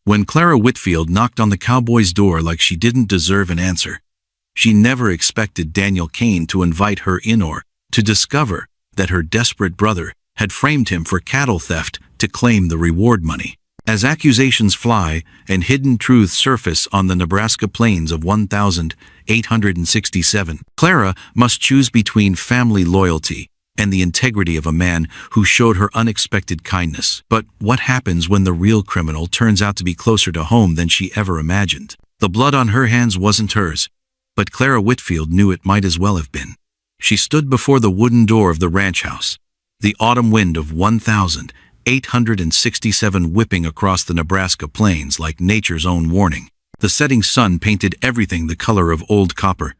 When Clara Whitfield knocked on the cowboy's door like she didn't deserve an answer, she never expected Daniel Kane to invite her in or to discover that her desperate brother had framed him for cattle theft to claim the reward money. As accusations fly and hidden truths surface on the Nebraska plains of 1867, Clara must choose between family loyalty and the integrity of a man who showed her unexpected kindness. But what happens when the real criminal turns out to be closer to home than she ever imagined? The blood on her hands wasn't hers, but Clara Whitfield knew it might as well have been. She stood before the wooden door of the ranch house, the autumn wind of 1867 whipping across the Nebraska plains like nature's own warning. The setting sun painted everything the color of old copper,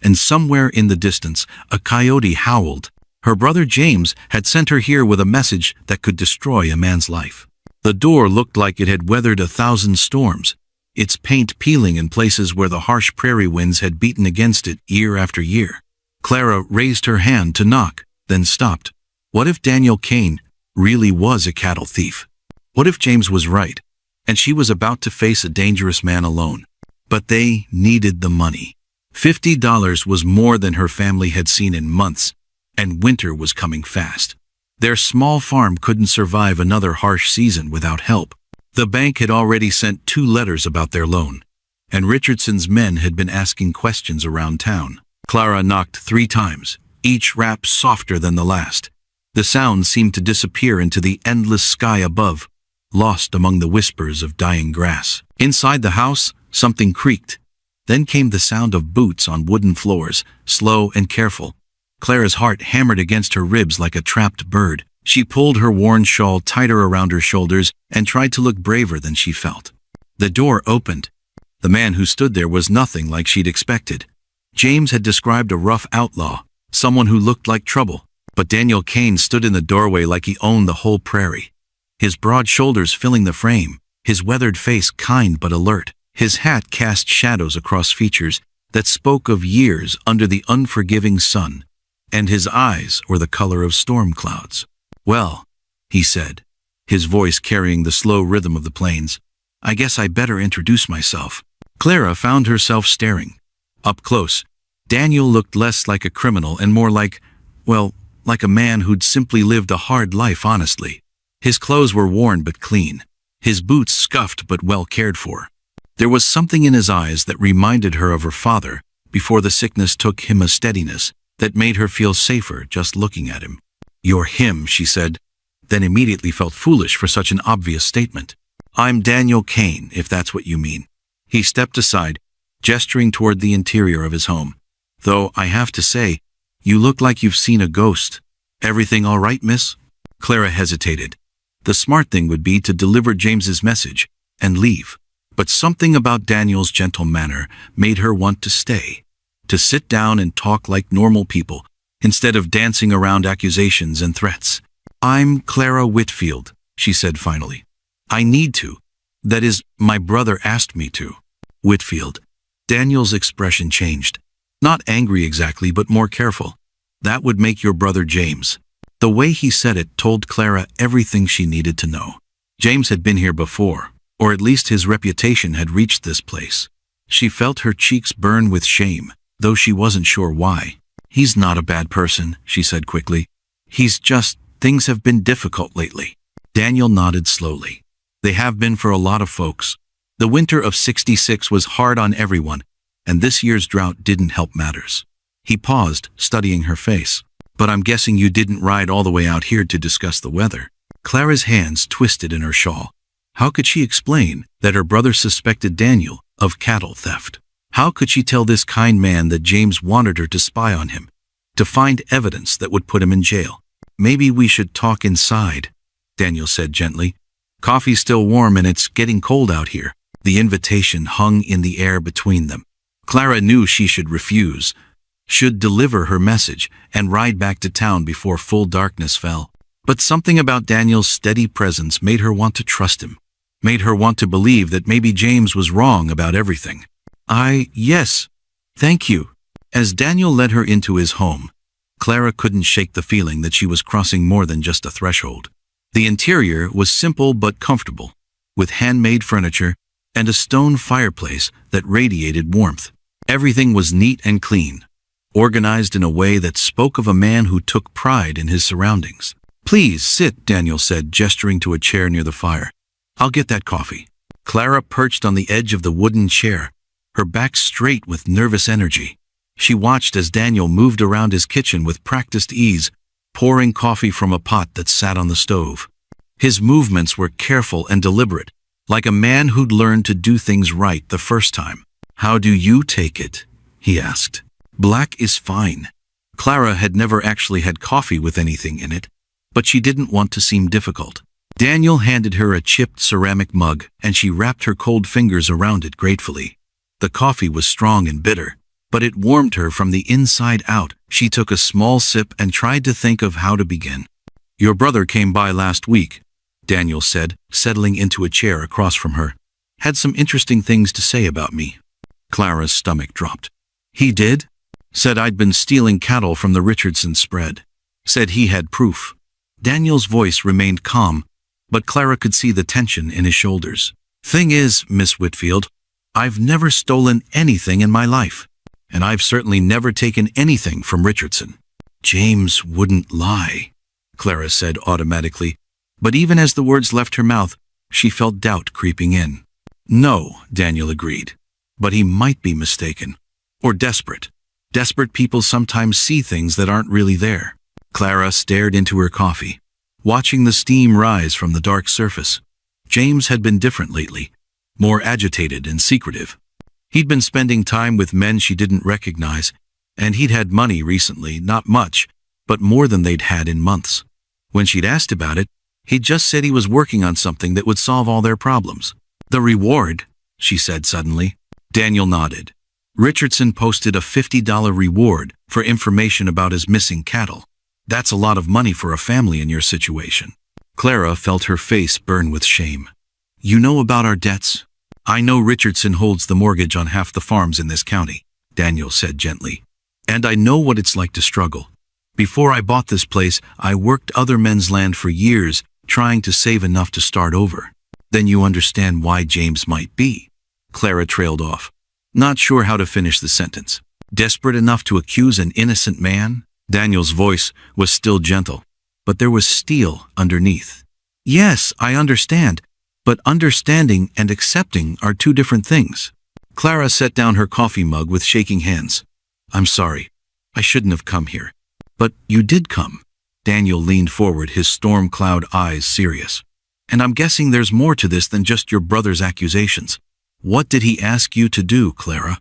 and somewhere in the distance a coyote howled. Her brother James had sent her here with a message that could destroy a man's life. The door looked like it had weathered 1,000 storms, its paint peeling in places where the harsh prairie winds had beaten against it year after year. Clara raised her hand to knock, then stopped. What if Daniel Kane really was a cattle thief? What if James was right, and she was about to face a dangerous man alone? But they needed the money. $50 was more than her family had seen in months, and winter was coming fast. Their small farm couldn't survive another harsh season without help. The bank had already sent 2 letters about their loan, and Richardson's men had been asking questions around town. Clara knocked 3 times, each rap softer than the last. The sound seemed to disappear into the endless sky above, lost among the whispers of dying grass. Inside the house, something creaked. Then came the sound of boots on wooden floors, slow and careful. Clara's heart hammered against her ribs like a trapped bird. She pulled her worn shawl tighter around her shoulders and tried to look braver than she felt. The door opened. The man who stood there was nothing like she'd expected. James had described a rough outlaw, someone who looked like trouble. But Daniel Kane stood in the doorway like he owned the whole prairie. His broad shoulders filling the frame, his weathered face kind but alert. His hat cast shadows across features that spoke of years under the unforgiving sun, and his eyes were the color of storm clouds. "Well," he said, his voice carrying the slow rhythm of the plains, "I guess I better introduce myself." Clara found herself staring. Up close, Daniel looked less like a criminal and more like a man who'd simply lived a hard life honestly. His clothes were worn but clean, his boots scuffed but well cared for. There was something in his eyes that reminded her of her father before the sickness took him, a steadiness that made her feel safer just looking at him. "You're him," she said, then immediately felt foolish for such an obvious statement. "I'm Daniel Kane, if that's what you mean." He stepped aside, gesturing toward the interior of his home. "Though I have to say, you look like you've seen a ghost. Everything all right, miss?" Clara hesitated. The smart thing would be to deliver James's message and leave. But something about Daniel's gentle manner made her want to stay, to sit down and talk like normal people, instead of dancing around accusations and threats. "I'm Clara Whitfield," she said finally. "I need to. That is, my brother asked me to." Whitfield. Daniel's expression changed. Not angry exactly, but more careful. "That would make your brother James." The way he said it told Clara everything she needed to know. James had been here before, or at least his reputation had reached this place. She felt her cheeks burn with shame, though she wasn't sure why. "He's not a bad person," she said quickly. Things have been difficult lately." Daniel nodded slowly. "They have been for a lot of folks. The winter of '66 was hard on everyone, and this year's drought didn't help matters." He paused, studying her face. "But I'm guessing you didn't ride all the way out here to discuss the weather." Clara's hands twisted in her shawl. How could she explain that her brother suspected Daniel of cattle theft? How could she tell this kind man that James wanted her to spy on him, to find evidence that would put him in jail? "Maybe we should talk inside," Daniel said gently. "Coffee's still warm and it's getting cold out here." The invitation hung in the air between them. Clara knew she should refuse, should deliver her message and ride back to town before full darkness fell. But something about Daniel's steady presence made her want to trust him, made her want to believe that maybe James was wrong about everything. Yes, thank you." As Daniel led her into his home, Clara couldn't shake the feeling that she was crossing more than just a threshold. The interior was simple but comfortable. with handmade furniture and a stone fireplace that radiated warmth. Everything was neat and clean, organized in a way that spoke of a man who took pride in his surroundings. "Please sit," Daniel said, gesturing to a chair near the fire. "I'll get that coffee." Clara perched on the edge of the wooden chair, her back straight with nervous energy. She watched as Daniel moved around his kitchen with practiced ease, pouring coffee from a pot that sat on the stove. His movements were careful and deliberate, like a man who'd learned to do things right the first time. "How do you take it?" he asked. "Black is fine." Clara had never actually had coffee with anything in it, but she didn't want to seem difficult. Daniel handed her a chipped ceramic mug, and she wrapped her cold fingers around it gratefully. The coffee was strong and bitter, but it warmed her from the inside out. She took a small sip and tried to think of how to begin. "Your brother came by last week," Daniel said, settling into a chair across from her. "Had some interesting things to say about me." Clara's stomach dropped. "He did?" "Said I'd been stealing cattle from the Richardson spread. Said he had proof." Daniel's voice remained calm, but Clara could see the tension in his shoulders. "Thing is, Miss Whitfield, I've never stolen anything in my life, and I've certainly never taken anything from Richardson." "James wouldn't lie," Clara said automatically, but even as the words left her mouth, she felt doubt creeping in. "No," Daniel agreed, "but he might be mistaken. Or desperate. Desperate people sometimes see things that aren't really there." Clara stared into her coffee, watching the steam rise from the dark surface. James had been different lately, more agitated and secretive. He'd been spending time with men she didn't recognize, and he'd had money recently, not much, but more than they'd had in months. When she'd asked about it, he'd just said he was working on something that would solve all their problems. "The reward," she said suddenly. Daniel nodded. "Richardson posted a $50 reward for information about his missing cattle. That's a lot of money for a family in your situation." Clara felt her face burn with shame. "You know about our debts?" "I know Richardson holds the mortgage on half the farms in this county," Daniel said gently. "And I know what it's like to struggle. Before I bought this place, I worked other men's land for years, trying to save enough to start over." "Then you understand why James might be." Clara trailed off, not sure how to finish the sentence. "Desperate enough to accuse an innocent man?" Daniel's voice was still gentle, but there was steel underneath. "Yes, I understand, but understanding and accepting are two different things." Clara set down her coffee mug with shaking hands. "I'm sorry. I shouldn't have come here." "But you did come." Daniel leaned forward, his storm cloud eyes serious. "And I'm guessing there's more to this than just your brother's accusations. What did he ask you to do, Clara?"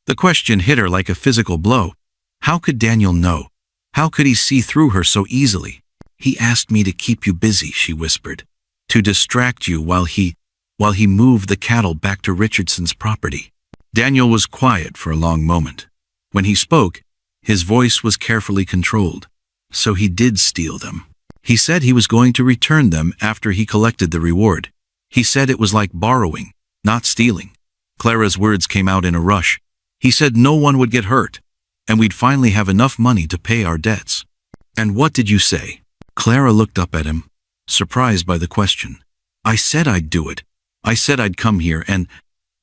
The question hit her like a physical blow. How could Daniel know? How could he see through her so easily? "He asked me to keep you busy," she whispered. "To distract you while he moved the cattle back to Richardson's property." Daniel was quiet for a long moment. When he spoke, his voice was carefully controlled. "So he did steal them. He said he was going to return them after he collected the reward. He said it was like borrowing, not stealing." Clara's words came out in a rush. "He said no one would get hurt, and we'd finally have enough money to pay our debts." "And what did you say?" Clara looked up at him, surprised by the question. "I said I'd do it. I said I'd come here and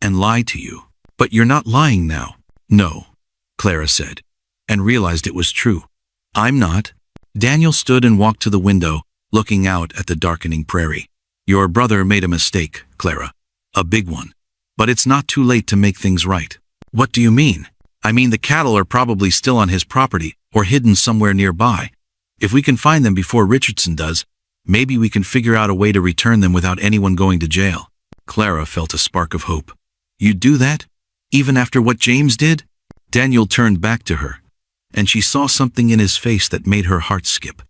lie to you." "But you're not lying now." "No," Clara said, and realized it was true. "I'm not." Daniel stood and walked to the window, looking out at the darkening prairie. "Your brother made a mistake, Clara. A big one. But it's not too late to make things right." "What do you mean?" "I mean the cattle are probably still on his property or hidden somewhere nearby. If we can find them before Richardson does, maybe we can figure out a way to return them without anyone going to jail." Clara felt a spark of hope. "You'd do that? Even after what James did?" Daniel turned back to her, and she saw something in his face that made her heart skip.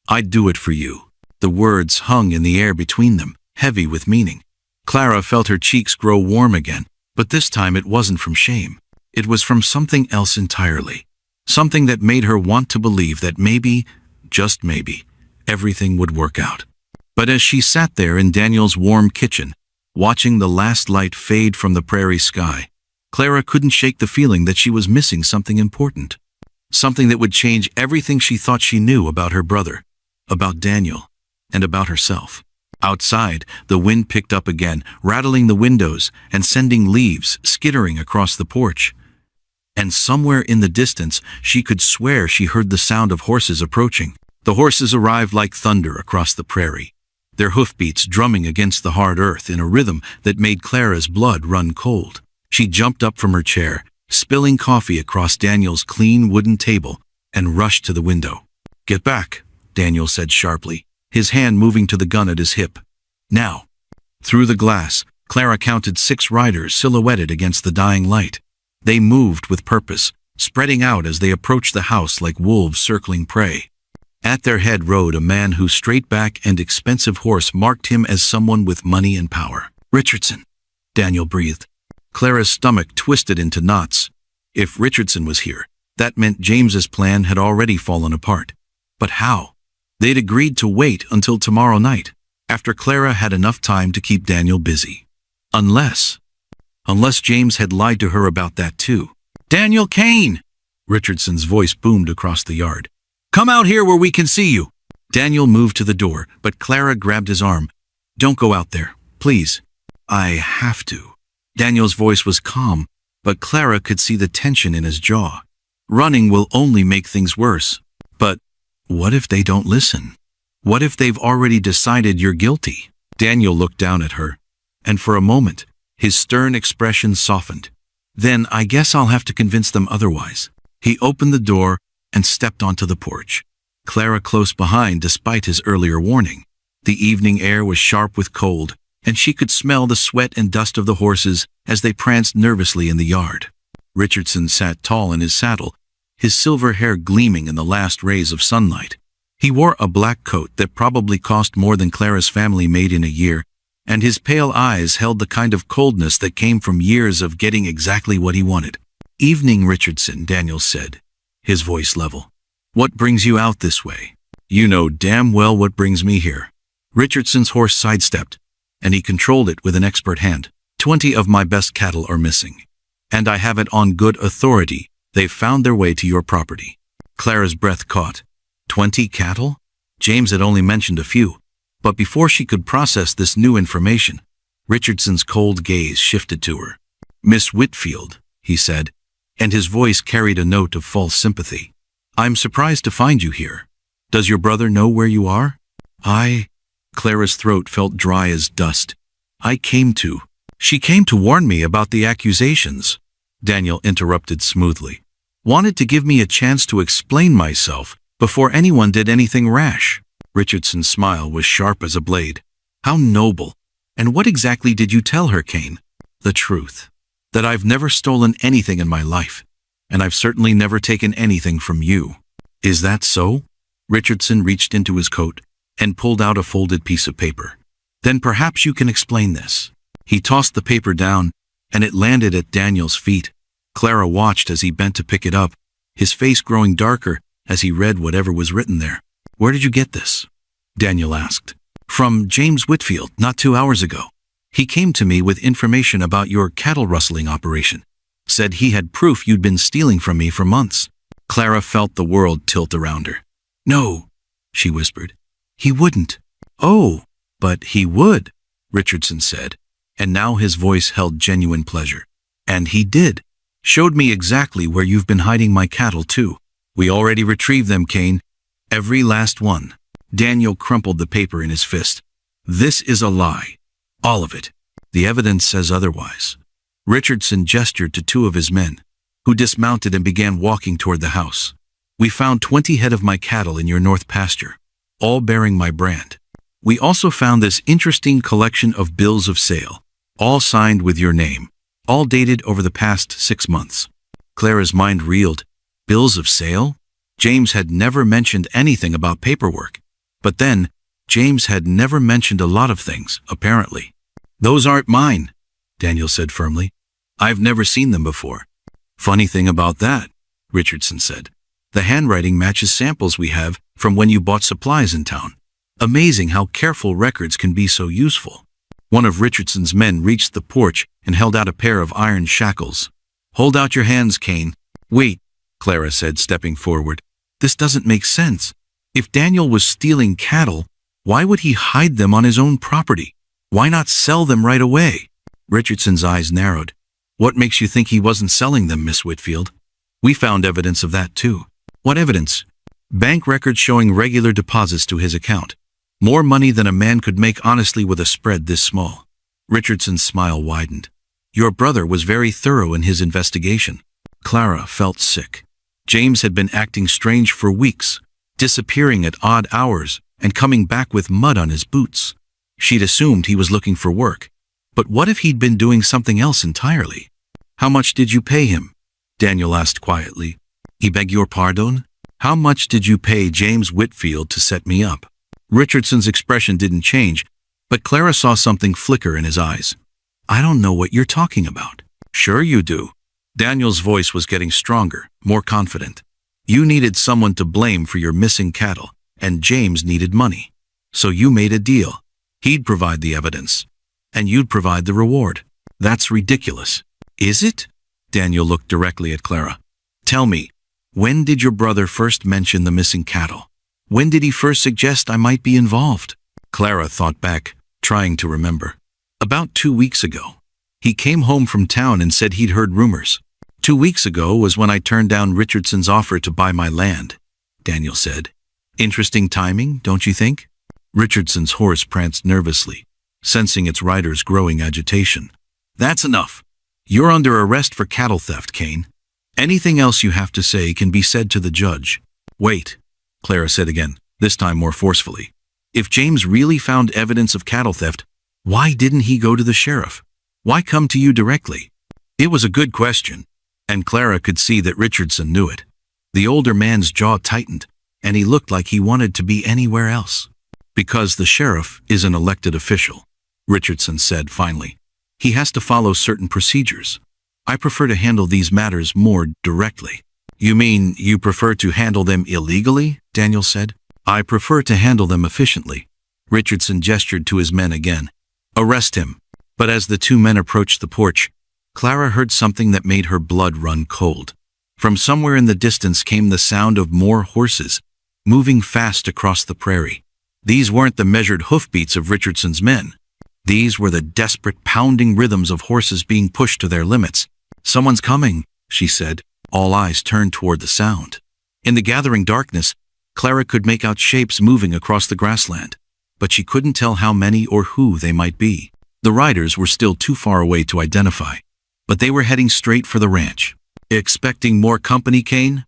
"I'd do it for you." The words hung in the air between them, heavy with meaning. Clara felt her cheeks grow warm again, but this time it wasn't from shame. It was from something else entirely. Something that made her want to believe that maybe, just maybe, everything would work out. But as she sat there in Daniel's warm kitchen, watching the last light fade from the prairie sky, Clara couldn't shake the feeling that she was missing something important. Something that would change everything she thought she knew about her brother, about Daniel, and about herself. Outside, the wind picked up again, rattling the windows and sending leaves skittering across the porch. And somewhere in the distance, she could swear she heard the sound of horses approaching. The horses arrived like thunder across the prairie, their hoofbeats drumming against the hard earth in a rhythm that made Clara's blood run cold. She jumped up from her chair, spilling coffee across Daniel's clean wooden table, and rushed to the window. "Get back," Daniel said sharply, his hand moving to the gun at his hip. "Now." Through the glass, Clara counted 6 riders silhouetted against the dying light. They moved with purpose, spreading out as they approached the house like wolves circling prey. At their head rode a man whose straight back and expensive horse marked him as someone with money and power. "Richardson," Daniel breathed. Clara's stomach twisted into knots. If Richardson was here, that meant James's plan had already fallen apart. But how? They'd agreed to wait until tomorrow night, after Clara had enough time to keep Daniel busy. Unless James had lied to her about that too. "Daniel Kane!" Richardson's voice boomed across the yard. "Come out here where we can see you." Daniel moved to the door, but Clara grabbed his arm. "Don't go out there, please." "I have to." Daniel's voice was calm, but Clara could see the tension in his jaw. Running will only make things worse. But what if they don't listen? What if they've already decided you're guilty? Daniel looked down at her, and for a moment, his stern expression softened. "Then I guess I'll have to convince them otherwise." He opened the door and stepped onto the porch, Clara close behind despite his earlier warning. The evening air was sharp with cold, and she could smell the sweat and dust of the horses as they pranced nervously in the yard. Richardson sat tall in his saddle, his silver hair gleaming in the last rays of sunlight. He wore a black coat that probably cost more than Clara's family made in a year, and his pale eyes held the kind of coldness that came from years of getting exactly what he wanted. "Evening, Richardson," Daniel said, his voice level. "What brings you out this way?" "You know damn well what brings me here." Richardson's horse sidestepped, and he controlled it with an expert hand. 20 of my best cattle are missing, and I have it on good authority they've found their way to your property." Clara's breath caught. 20 cattle? James had only mentioned a few. But before she could process this new information, Richardson's cold gaze shifted to her. "Miss Whitfield," he said, and his voice carried a note of false sympathy. "I'm surprised to find you here. Does your brother know where you are?" Clara's throat felt dry as dust. She came to warn me about the accusations," Daniel interrupted smoothly. "Wanted to give me a chance to explain myself before anyone did anything rash." Richardson's smile was sharp as a blade. "How noble. And what exactly did you tell her, Kane?" "The truth. That I've never stolen anything in my life, and I've certainly never taken anything from you." "Is that so?" Richardson reached into his coat and pulled out a folded piece of paper. "Then perhaps you can explain this." He tossed the paper down, and it landed at Daniel's feet. Clara watched as he bent to pick it up, his face growing darker as he read whatever was written there. "Where did you get this?" Daniel asked. "From James Whitfield, not 2 hours ago. He came to me with information about your cattle rustling operation. Said he had proof you'd been stealing from me for months." Clara felt the world tilt around her. "No," she whispered. "He wouldn't." "Oh, but he would," Richardson said, and now his voice held genuine pleasure. "And he did. Showed me exactly where you've been hiding my cattle, too. We already retrieved them, Kane. Every last one." Daniel crumpled the paper in his fist. "This is a lie. All of it. The evidence says otherwise." Richardson gestured to 2 of his men, who dismounted and began walking toward the house. "We found 20 head of my cattle in your north pasture, all bearing my brand. We also found this interesting collection of bills of sale, all signed with your name, all dated over the past 6 months." Clara's mind reeled. Bills of sale? James had never mentioned anything about paperwork. But then, James had never mentioned a lot of things, apparently. "Those aren't mine," Daniel said firmly. "I've never seen them before." "Funny thing about that," Richardson said. "The handwriting matches samples we have from when you bought supplies in town. Amazing how careful records can be so useful." One of Richardson's men reached the porch and held out a pair of iron shackles. "Hold out your hands, Kane." "Wait," Clara said, stepping forward. "This doesn't make sense. If Daniel was stealing cattle, Why would he hide them on his own property? Why not sell them right away? Richardson's eyes narrowed. What makes you think he wasn't selling them, Miss Whitfield? We found evidence of that too. What evidence? Bank records showing regular deposits to his account. More money than a man could make honestly with a spread this small. Richardson's smile widened. Your brother was very thorough in his investigation. Clara felt sick. James had been acting strange for weeks, disappearing at odd hours and coming back with mud on his boots. She'd assumed he was looking for work. But what if he'd been doing something else entirely? How much did you pay him? Daniel asked quietly. I beg your pardon? How much did you pay James Whitfield to set me up? Richardson's expression didn't change, but Clara saw something flicker in his eyes. I don't know what you're talking about. Sure you do. Daniel's voice was getting stronger, more confident. You needed someone to blame for your missing cattle, and James needed money. So you made a deal. He'd provide the evidence, and you'd provide the reward. That's ridiculous. Is it? Daniel looked directly at Clara. Tell me, when did your brother first mention the missing cattle? When did he first suggest I might be involved? Clara thought back, trying to remember. About 2 weeks ago. He came home from town and said he'd heard rumors. 2 weeks ago was when I turned down Richardson's offer to buy my land, Daniel said. Interesting timing, don't you think? Richardson's horse pranced nervously, sensing its rider's growing agitation. That's enough. You're under arrest for cattle theft, Kane. Anything else you have to say can be said to the judge. Wait, Clara said again, this time more forcefully. If James really found evidence of cattle theft, why didn't he go to the sheriff? Why come to you directly? It was a good question, and Clara could see that Richardson knew it. The older man's jaw tightened, and he looked like he wanted to be anywhere else. Because the sheriff is an elected official, Richardson said finally. He has to follow certain procedures. I prefer to handle these matters more directly. You mean you prefer to handle them illegally? Daniel said. I prefer to handle them efficiently. Richardson gestured to his men again. Arrest him. But as the two men approached the porch, Clara heard something that made her blood run cold. From somewhere in the distance came the sound of more horses, moving fast across the prairie. These weren't the measured hoofbeats of Richardson's men. These were the desperate pounding rhythms of horses being pushed to their limits. Someone's coming, she said. All eyes turned toward the sound. In the gathering darkness, Clara could make out shapes moving across the grassland, but she couldn't tell how many or who they might be. The riders were still too far away to identify, but they were heading straight for the ranch. Expecting more company, Kane?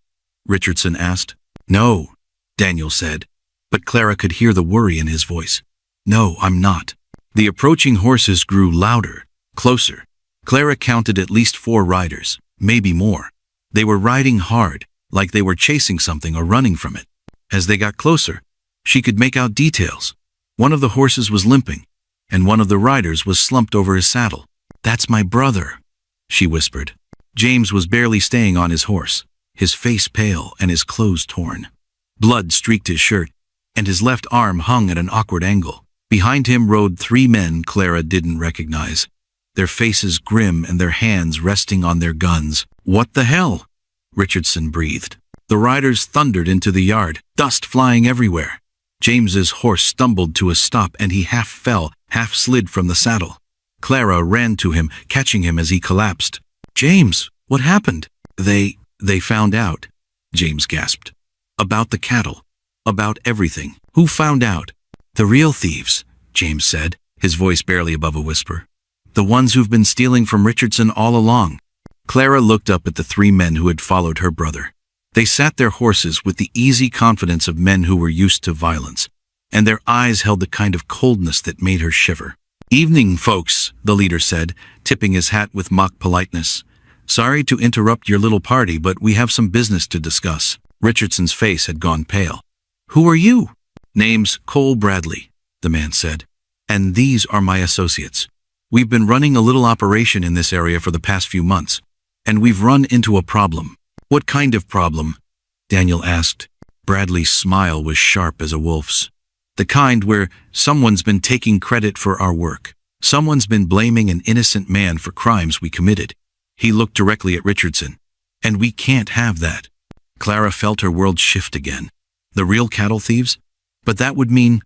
Richardson asked. No, Daniel said, but Clara could hear the worry in his voice. No, I'm not. The approaching horses grew louder, closer. Clara counted at least 4 riders, maybe more. They were riding hard, like they were chasing something or running from it. As they got closer, she could make out details. One of the horses was limping, and one of the riders was slumped over his saddle. That's my brother, she whispered. James was barely staying on his horse, his face pale and his clothes torn. Blood streaked his shirt, and his left arm hung at an awkward angle. Behind him rode 3 men Clara didn't recognize, their faces grim and their hands resting on their guns. What the hell? Richardson breathed. The riders thundered into the yard, dust flying everywhere. James's horse stumbled to a stop and he half fell, half slid from the saddle. Clara ran to him, catching him as he collapsed. James, what happened? They found out, James gasped. About the cattle. About everything. Who found out? The real thieves, James said, his voice barely above a whisper. The ones who've been stealing from Richardson all along. Clara looked up at the 3 men who had followed her brother. They sat their horses with the easy confidence of men who were used to violence, and their eyes held the kind of coldness that made her shiver. Evening, folks, the leader said, tipping his hat with mock politeness. Sorry to interrupt your little party, but we have some business to discuss. Richardson's face had gone pale. Who are you? Name's Cole Bradley, the man said. And these are my associates. We've been running a little operation in this area for the past few months, and we've run into a problem. What kind of problem? Daniel asked. Bradley's smile was sharp as a wolf's. The kind where someone's been taking credit for our work. Someone's been blaming an innocent man for crimes we committed. He looked directly at Richardson. And we can't have that. Clara felt her world shift again. The real cattle thieves? But that would mean...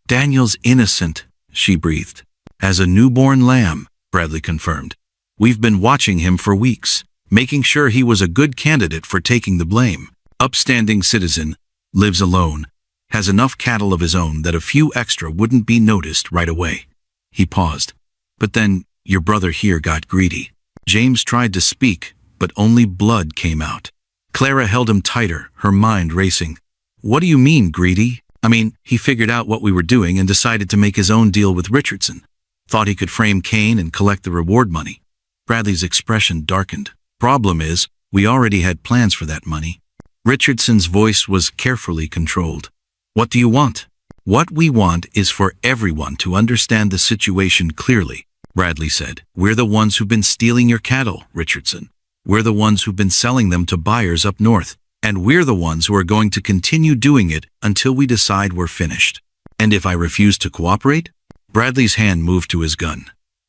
Daniel's innocent, she breathed. As a newborn lamb, Bradley confirmed. We've been watching him for weeks, making sure he was a good candidate for taking the blame. Upstanding citizen, lives alone, has enough cattle of his own that a few extra wouldn't be noticed right away. He paused. But then, your brother here got greedy. James tried to speak, but only blood came out. Clara held him tighter, her mind racing. What do you mean, greedy? I mean, he figured out what we were doing and decided to make his own deal with Richardson. Thought he could frame Kane and collect the reward money. Bradley's expression darkened. Problem is, we already had plans for that money. Richardson's voice was carefully controlled. What do you want? What we want is for everyone to understand the situation clearly, Bradley said. We're the ones who've been stealing your cattle, Richardson. We're the ones who've been selling them to buyers up north. And we're the ones who are going to continue doing it until we decide we're finished. And if I refuse to cooperate? Bradley's hand moved to his gun.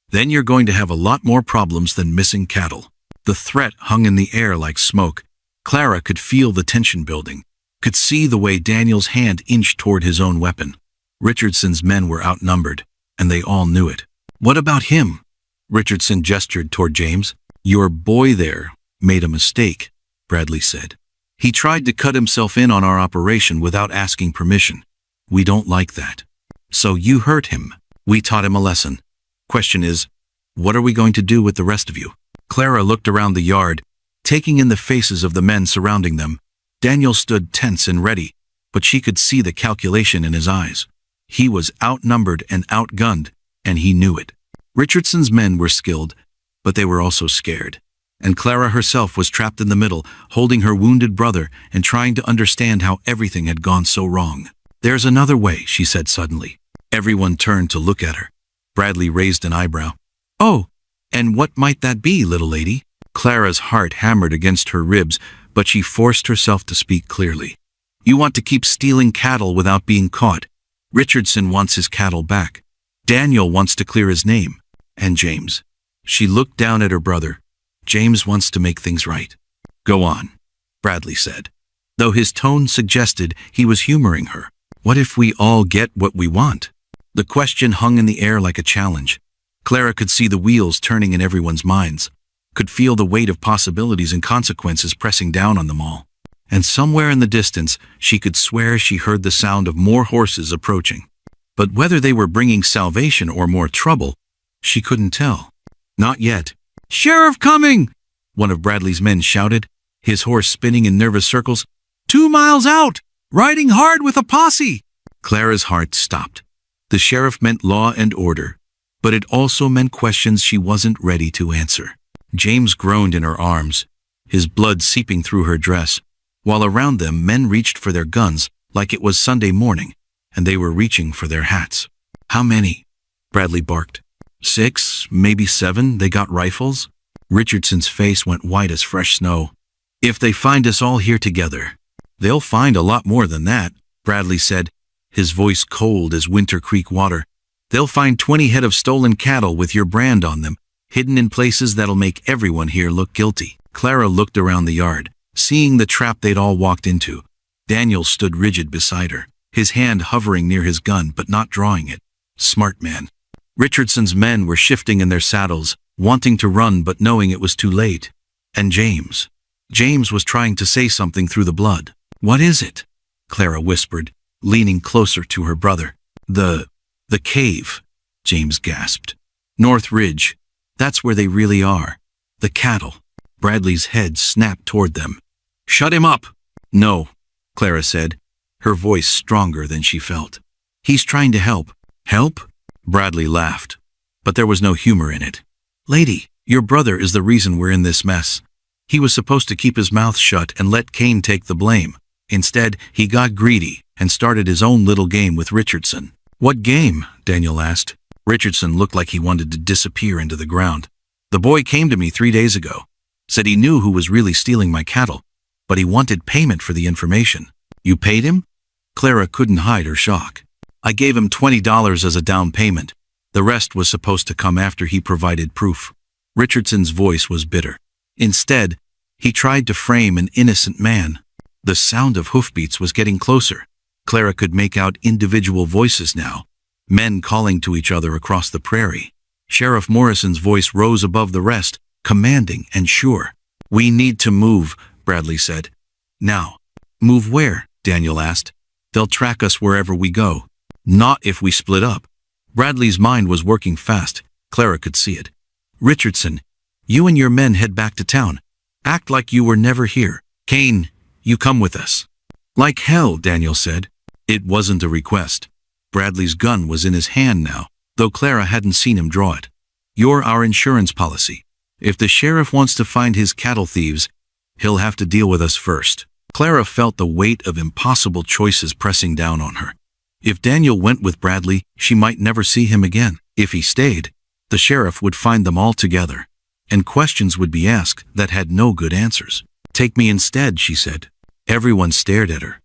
Then you're going to have a lot more problems than missing cattle. The threat hung in the air like smoke. Clara could feel the tension building, could see the way Daniel's hand inched toward his own weapon. Richardson's men were outnumbered, and they all knew it. What about him? Richardson gestured toward James. Your boy there made a mistake, Bradley said. He tried to cut himself in on our operation without asking permission. We don't like that. So you hurt him. We taught him a lesson. Question is, what are we going to do with the rest of you? Clara looked around the yard, taking in the faces of the men surrounding them. Daniel stood tense and ready, but she could see the calculation in his eyes. He was outnumbered and outgunned, and he knew it. Richardson's men were skilled, but they were also scared. And Clara herself was trapped in the middle, holding her wounded brother and trying to understand how everything had gone so wrong. There's another way, she said suddenly. Everyone turned to look at her. Bradley raised an eyebrow. Oh, and what might that be, little lady? Clara's heart hammered against her ribs, but she forced herself to speak clearly. You want to keep stealing cattle without being caught. Richardson wants his cattle back. Daniel wants to clear his name. And James. She looked down at her brother. James wants to make things right. Go on, Bradley said, though his tone suggested he was humoring her. What if we all get what we want? The question hung in the air like a challenge. Clara could see the wheels turning in everyone's minds, could feel the weight of possibilities and consequences pressing down on them all. And somewhere in the distance, she could swear she heard the sound of more horses approaching. But whether they were bringing salvation or more trouble, she couldn't tell. Not yet. Sheriff coming! One of Bradley's men shouted, his horse spinning in nervous circles. 2 miles out! Riding hard with a posse! Clara's heart stopped. The sheriff meant law and order, but it also meant questions she wasn't ready to answer. James groaned in her arms, his blood seeping through her dress, while around them men reached for their guns like it was Sunday morning, and they were reaching for their hats. How many? Bradley barked. 6, maybe 7, they got rifles? Richardson's face went white as fresh snow. If they find us all here together, they'll find a lot more than that, Bradley said, his voice cold as Winter Creek water. They'll find 20 head of stolen cattle with your brand on them, hidden in places that'll make everyone here look guilty. Clara looked around the yard, seeing the trap they'd all walked into. Daniel stood rigid beside her, his hand hovering near his gun but not drawing it. Smart man. Richardson's men were shifting in their saddles, wanting to run but knowing it was too late. And James. James was trying to say something through the blood. What is it? Clara whispered, leaning closer to her brother. The cave, James gasped. North Ridge. That's where they really are. The cattle. Bradley's head snapped toward them. Shut him up! No, Clara said, her voice stronger than she felt. He's trying to help. Help? Bradley laughed, but there was no humor in it. Lady, your brother is the reason we're in this mess. He was supposed to keep his mouth shut and let Kane take the blame. Instead, he got greedy and started his own little game with Richardson. What game? Daniel asked. Richardson looked like he wanted to disappear into the ground. The boy came to me 3 days ago, said he knew who was really stealing my cattle, but he wanted payment for the information. You paid him? Clara couldn't hide her shock. I gave him $20 as a down payment. The rest was supposed to come after he provided proof. Richardson's voice was bitter. Instead, he tried to frame an innocent man. The sound of hoofbeats was getting closer. Clara could make out individual voices now, men calling to each other across the prairie. Sheriff Morrison's voice rose above the rest, commanding and sure. "We need to move," Bradley said. "Now." "Move where?" Daniel asked. "They'll track us wherever we go." "Not if we split up." Bradley's mind was working fast. Clara could see it. "Richardson, you and your men head back to town. Act like you were never here. Kane, you come with us." "Like hell," Daniel said. It wasn't a request. Bradley's gun was in his hand now, though Clara hadn't seen him draw it. "You're our insurance policy. If the sheriff wants to find his cattle thieves, he'll have to deal with us first." Clara felt the weight of impossible choices pressing down on her. If Daniel went with Bradley, she might never see him again. If he stayed, the sheriff would find them all together, and questions would be asked that had no good answers. "Take me instead," she said. Everyone stared at her.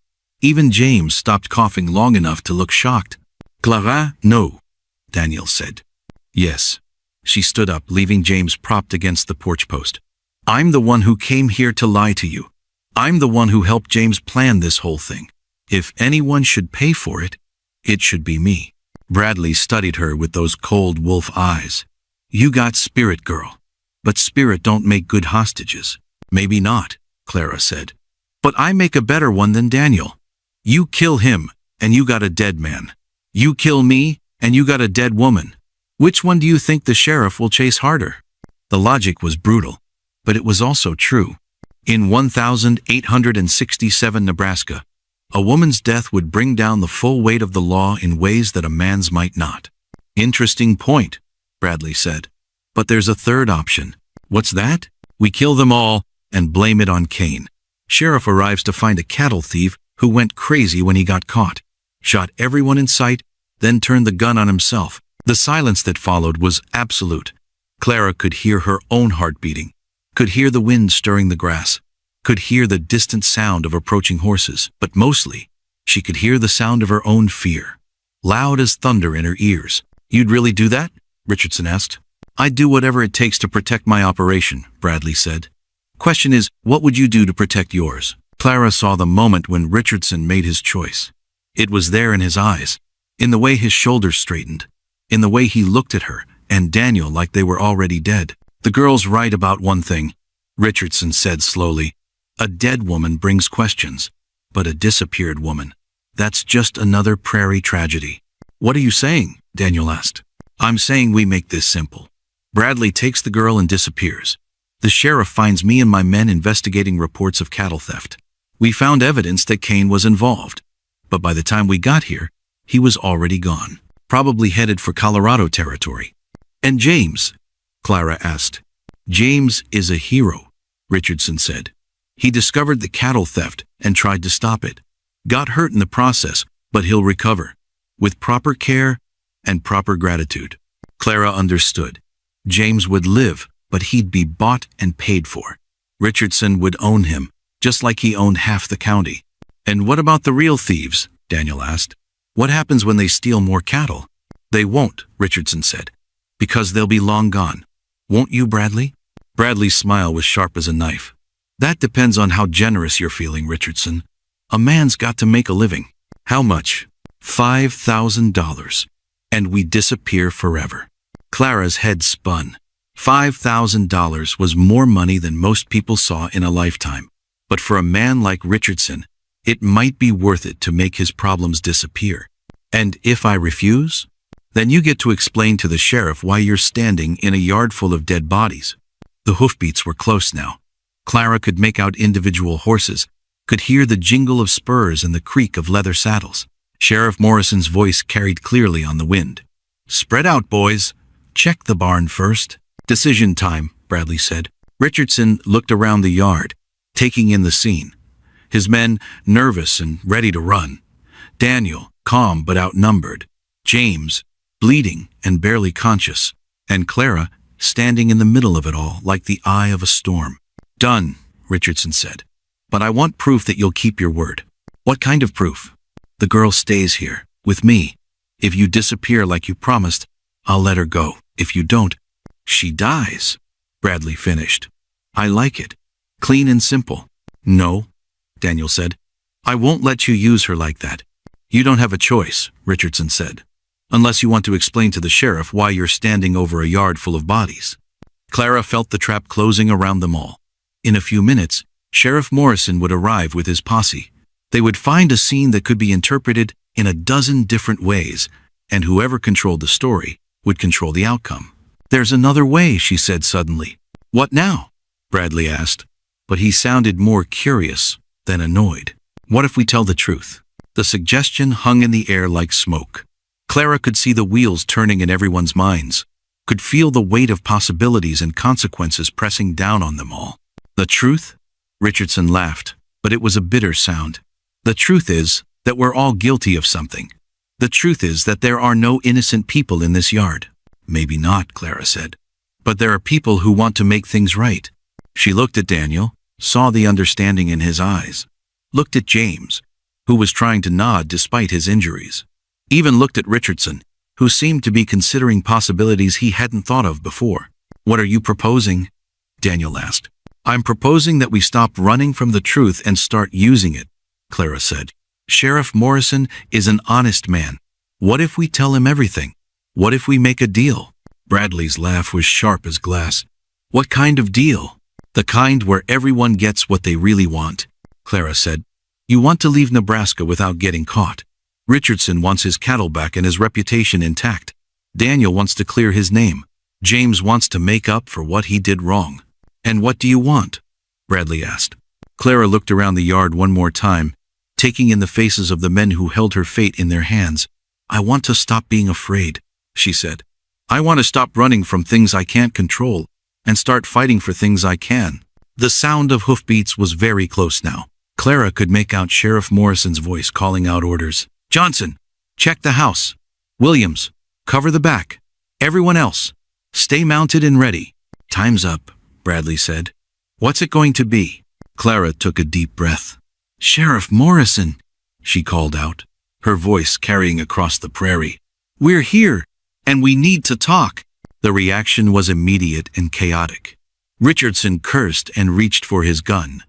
Even James stopped coughing long enough to look shocked. "Clara, no," Daniel said. "Yes." She stood up, leaving James propped against the porch post. "I'm the one who came here to lie to you. I'm the one who helped James plan this whole thing. If anyone should pay for it, it should be me." Bradley studied her with those cold wolf eyes. "You got spirit, girl. But spirit don't make good hostages." "Maybe not," Clara said. "But I make a better one than Daniel. You kill him, and you got a dead man. You kill me, and you got a dead woman. Which one do you think the sheriff will chase harder?" The logic was brutal, but it was also true. In 1867 Nebraska, a woman's death would bring down the full weight of the law in ways that a man's might not. "Interesting point," Bradley said. "But there's a third option." "What's that?" "We kill them all and blame it on Kane. Sheriff arrives to find a cattle thief who went crazy when he got caught, shot everyone in sight, then turned the gun on himself." The silence that followed was absolute. Clara could hear her own heart beating, could hear the wind stirring the grass, could hear the distant sound of approaching horses, but mostly, she could hear the sound of her own fear, loud as thunder in her ears. "You'd really do that?" Richardson asked. "I'd do whatever it takes to protect my operation," Bradley said. "Question is, what would you do to protect yours?" Clara saw the moment when Richardson made his choice. It was there in his eyes, in the way his shoulders straightened, in the way he looked at her and Daniel like they were already dead. "The girl's right about one thing," Richardson said slowly. "A dead woman brings questions, but a disappeared woman, that's just another prairie tragedy." "What are you saying?" Daniel asked. "I'm saying we make this simple. Bradley takes the girl and disappears. The sheriff finds me and my men investigating reports of cattle theft. We found evidence that Kane was involved, but by the time we got here, he was already gone, probably headed for Colorado territory." "And James?" Clara asked. "James is a hero," Richardson said. "He discovered the cattle theft and tried to stop it. Got hurt in the process, but he'll recover, with proper care and proper gratitude." Clara understood. James would live, but he'd be bought and paid for. Richardson would own him, just like he owned half the county. "And what about the real thieves?" Daniel asked. "What happens when they steal more cattle?" "They won't," Richardson said, "because they'll be long gone. Won't you, Bradley?" Bradley's smile was sharp as a knife. "That depends on how generous you're feeling, Richardson. A man's got to make a living." "How much?" $5,000. "And we disappear forever." Clara's head spun. $5,000 was more money than most people saw in a lifetime. But for a man like Richardson, it might be worth it to make his problems disappear. "And if I refuse?" "Then you get to explain to the sheriff why you're standing in a yard full of dead bodies." The hoofbeats were close now. Clara could make out individual horses, could hear the jingle of spurs and the creak of leather saddles. Sheriff Morrison's voice carried clearly on the wind. "Spread out, boys. Check the barn first." "Decision time," Bradley said. Richardson looked around the yard, taking in the scene. His men nervous and ready to run. Daniel, calm but outnumbered. James, bleeding and barely conscious. And Clara, standing in the middle of it all like the eye of a storm. "Done," Richardson said. "But I want proof that you'll keep your word." "What kind of proof?" "The girl stays here, with me. If you disappear like you promised, I'll let her go. If you don't, she dies," Bradley finished. "I like it. Clean and simple." "No," Daniel said. "I won't let you use her like that. You don't have a choice, Richardson said, unless you want to explain to the sheriff why you're standing over a yard full of bodies. Clara felt the trap closing around them all. In a few minutes, Sheriff Morrison would arrive with his posse. They would find a scene that could be interpreted in a dozen different ways, and whoever controlled the story would control the outcome. There's another way, she said suddenly. What now? Bradley asked, but he sounded more curious than annoyed. What if we tell the truth? The suggestion hung in the air like smoke. Clara could see the wheels turning in everyone's minds, could feel the weight of possibilities and consequences pressing down on them all. The truth? Richardson laughed, but it was a bitter sound. The truth is that we're all guilty of something. The truth is that there are no innocent people in this yard. Maybe not, Clara said. But there are people who want to make things right. She looked at Daniel, saw the understanding in his eyes. Looked at James, who was trying to nod despite his injuries. Even looked at Richardson, who seemed to be considering possibilities he hadn't thought of before. What are you proposing? Daniel asked. I'm proposing that we stop running from the truth and start using it, Clara said. Sheriff Morrison is an honest man. What if we tell him everything? What if we make a deal? Bradley's laugh was sharp as glass. What kind of deal? The kind where everyone gets what they really want, Clara said. You want to leave Nebraska without getting caught. Richardson wants his cattle back and his reputation intact. Daniel wants to clear his name. James wants to make up for what he did wrong. And what do you want? Bradley asked. Clara looked around the yard one more time, taking in the faces of the men who held her fate in their hands. I want to stop being afraid, she said. I want to stop running from things I can't control and start fighting for things I can. The sound of hoofbeats was very close now. Clara could make out Sheriff Morrison's voice calling out orders. Johnson, check the house. Williams, cover the back. Everyone else, stay mounted and ready. Time's up, Bradley said. What's it going to be? Clara took a deep breath. Sheriff Morrison, she called out, her voice carrying across the prairie. We're here, and we need to talk. The reaction was immediate and chaotic. Richardson cursed and reached for his gun.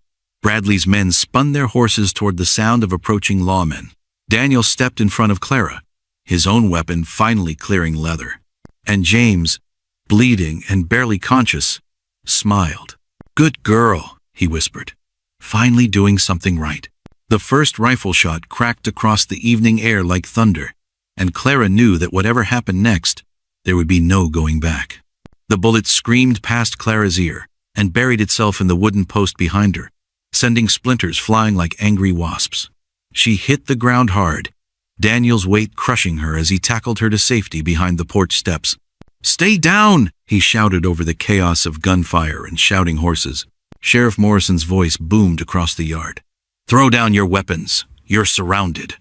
Bradley's men spun their horses toward the sound of approaching lawmen. Daniel stepped in front of Clara, his own weapon finally clearing leather. And James, bleeding and barely conscious, smiled. Good girl, he whispered, finally doing something right. The first rifle shot cracked across the evening air like thunder, and Clara knew that whatever happened next, there would be no going back. The bullet screamed past Clara's ear and buried itself in the wooden post behind her, sending splinters flying like angry wasps. She hit the ground hard, Daniel's weight crushing her as he tackled her to safety behind the porch steps. Stay down, he shouted over the chaos of gunfire and shouting horses. Sheriff Morrison's voice boomed across the yard. Throw down your weapons. You're surrounded.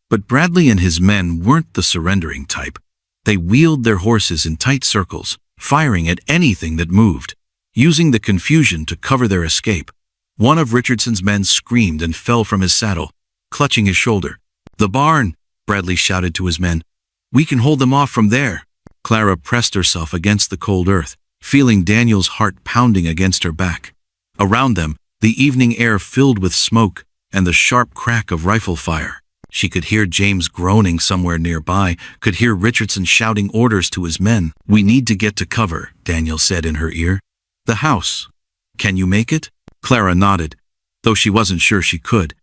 But Bradley and his men weren't the surrendering type. They wheeled their horses in tight circles, firing at anything that moved, using the confusion to cover their escape. One of Richardson's men screamed and fell from his saddle, clutching his shoulder. The barn, Bradley shouted to his men. We can hold them off from there. Clara pressed herself against the cold earth, feeling Daniel's heart pounding against her back. Around them, the evening air filled with smoke and the sharp crack of rifle fire. She could hear James groaning somewhere nearby, could hear Richardson shouting orders to his men. We need to get to cover, Daniel said in her ear. The house. Can you make it? Clara nodded, though she wasn't sure she could.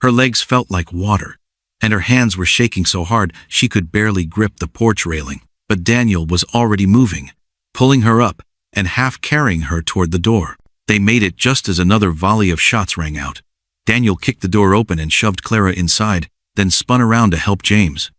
Her legs felt like water, and her hands were shaking so hard she could barely grip the porch railing. But Daniel was already moving, pulling her up and half carrying her toward the door. They made it just as another volley of shots rang out. Daniel kicked the door open and shoved Clara inside, then spun around to help James.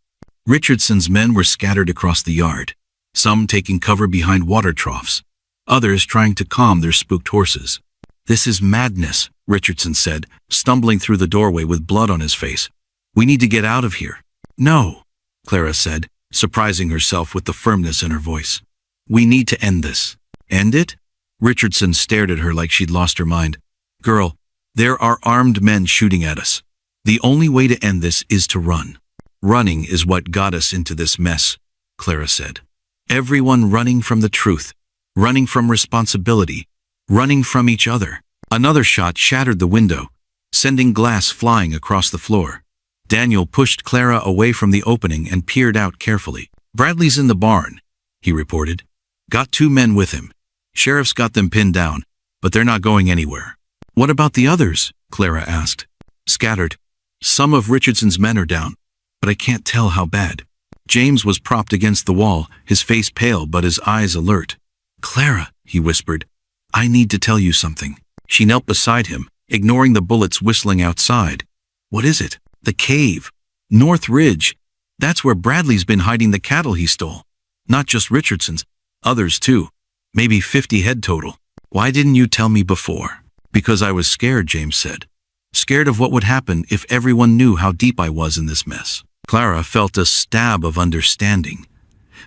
Richardson's men were scattered across the yard, some taking cover behind water troughs, others trying to calm their spooked horses. This is madness, Richardson said, stumbling through the doorway with blood on his face. We need to get out of here. No, Clara said, surprising herself with the firmness in her voice. We need to end this. End it? Richardson stared at her like she'd lost her mind. Girl, there are armed men shooting at us. The only way to end this is to run. Running is what got us into this mess, Clara said. Everyone running from the truth, running from responsibility, running from each other. Another shot shattered the window, sending glass flying across the floor. Daniel pushed Clara away from the opening and peered out carefully. "Bradley's in the barn," he reported. "Got 2 men with him. Sheriff's got them pinned down, but they're not going anywhere." "What about the others?" Clara asked. "Scattered. Some of Richardson's men are down, but I can't tell how bad." James was propped against the wall, his face pale but his eyes alert. "Clara," he whispered, "I need to tell you something." She knelt beside him, ignoring the bullets whistling outside. "What is it?" "The cave. North Ridge. That's where Bradley's been hiding the cattle he stole. Not just Richardson's, others too. Maybe 50 head total." "Why didn't you tell me before?" "Because I was scared," James said. "Scared of what would happen if everyone knew how deep I was in this mess." Clara felt a stab of understanding.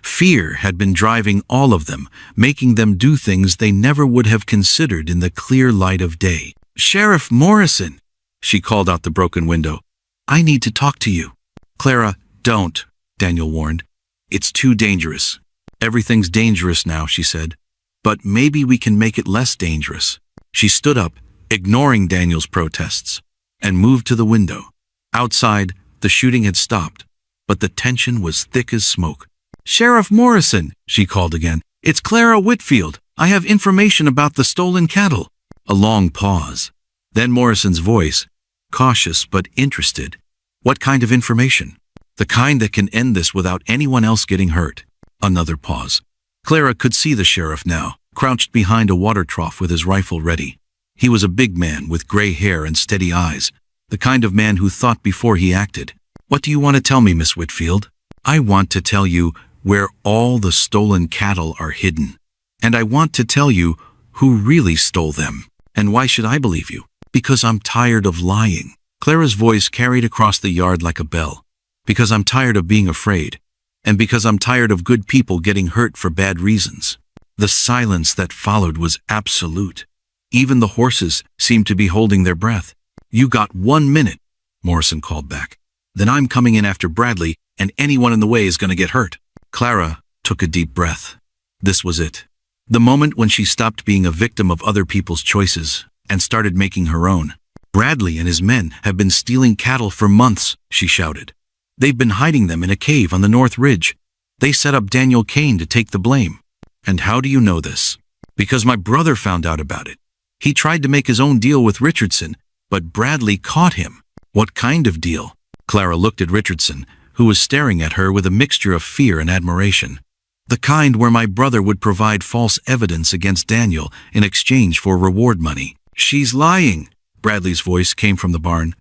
Fear had been driving all of them, making them do things they never would have considered in the clear light of day. "Sheriff Morrison," she called out the broken window. "I need to talk to you." "Clara, don't," Daniel warned. "It's too dangerous." "Everything's dangerous now," she said. "But maybe we can make it less dangerous." She stood up, ignoring Daniel's protests, and moved to the window. Outside, the shooting had stopped, but the tension was thick as smoke. "Sheriff Morrison," she called again. "It's Clara Whitfield. I have information about the stolen cattle." A long pause. Then Morrison's voice, cautious but interested. "What kind of information?" "The kind that can end this without anyone else getting hurt." Another pause. Clara could see the sheriff now, crouched behind a water trough with his rifle ready. He was a big man with gray hair and steady eyes, the kind of man who thought before he acted. "What do you want to tell me, Miss Whitfield?" "I want to tell you where all the stolen cattle are hidden. And I want to tell you who really stole them. And why should I believe you? Because I'm tired of lying." Clara's voice carried across the yard like a bell. "Because I'm tired of being afraid. And because I'm tired of good people getting hurt for bad reasons." The silence that followed was absolute. Even the horses seemed to be holding their breath. "You got 1 minute," Morrison called back. "Then I'm coming in after Bradley, and anyone in the way is going to get hurt." Clara took a deep breath. This was it. The moment when she stopped being a victim of other people's choices and started making her own. "Bradley and his men have been stealing cattle for months," she shouted. "They've been hiding them in a cave on the North Ridge. They set up Daniel Kane to take the blame." "And how do you know this?" "Because my brother found out about it. He tried to make his own deal with Richardson, but Bradley caught him." "What kind of deal?" Clara looked at Richardson, who was staring at her with a mixture of fear and admiration. "The kind where my brother would provide false evidence against Daniel in exchange for reward money." "She's lying," Bradley's voice came from the barn.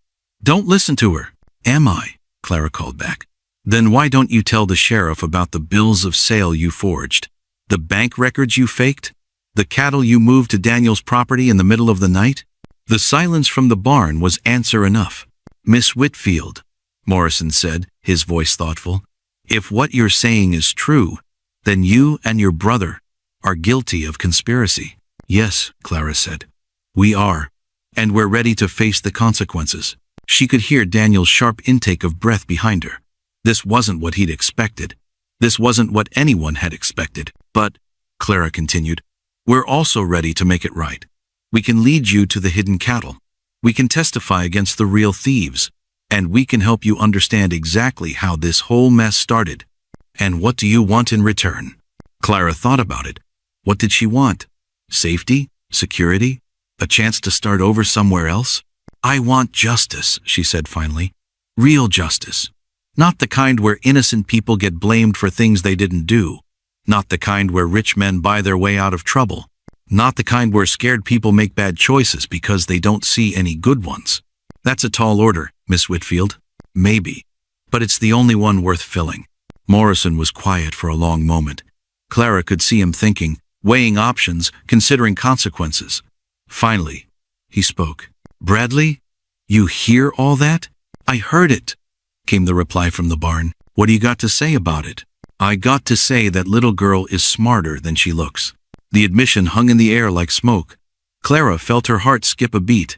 "Don't listen to her." "Am I?" Clara called back. "Then why don't you tell the sheriff about the bills of sale you forged? The bank records you faked? The cattle you moved to Daniel's property in the middle of the night?" The silence from the barn was answer enough. "Miss Whitfield," Morrison said, his voice thoughtful, "if what you're saying is true, then you and your brother are guilty of conspiracy." "Yes," Clara said. "We are, and we're ready to face the consequences." She could hear Daniel's sharp intake of breath behind her. This wasn't what he'd expected. This wasn't what anyone had expected. "But," Clara continued, "we're also ready to make it right. We can lead you to the hidden cattle. We can testify against the real thieves. And we can help you understand exactly how this whole mess started. And what do you want in return?" Clara thought about it. What did she want? Safety? Security? A chance to start over somewhere else? "I want justice," she said finally. "Real justice. Not the kind where innocent people get blamed for things they didn't do. Not the kind where rich men buy their way out of trouble. Not the kind where scared people make bad choices because they don't see any good ones. That's a tall order, Miss Whitfield. Maybe. But it's the only one worth filling." Morrison was quiet for a long moment. Clara could see him thinking, weighing options, considering consequences. Finally, he spoke. "Bradley, you hear all that?" "I heard it," came the reply from the barn. "What do you got to say about it?" "I got to say that little girl is smarter than she looks." The admission hung in the air like smoke. Clara felt her heart skip a beat.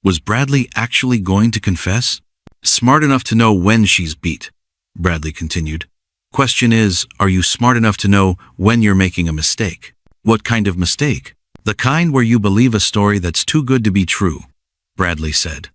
Was Bradley actually going to confess? "Smart enough to know when she's beat," Bradley continued. "Question is, are you smart enough to know when you're making a mistake?" "What kind of mistake?" "The kind where you believe a story that's too good to be true," Bradley said.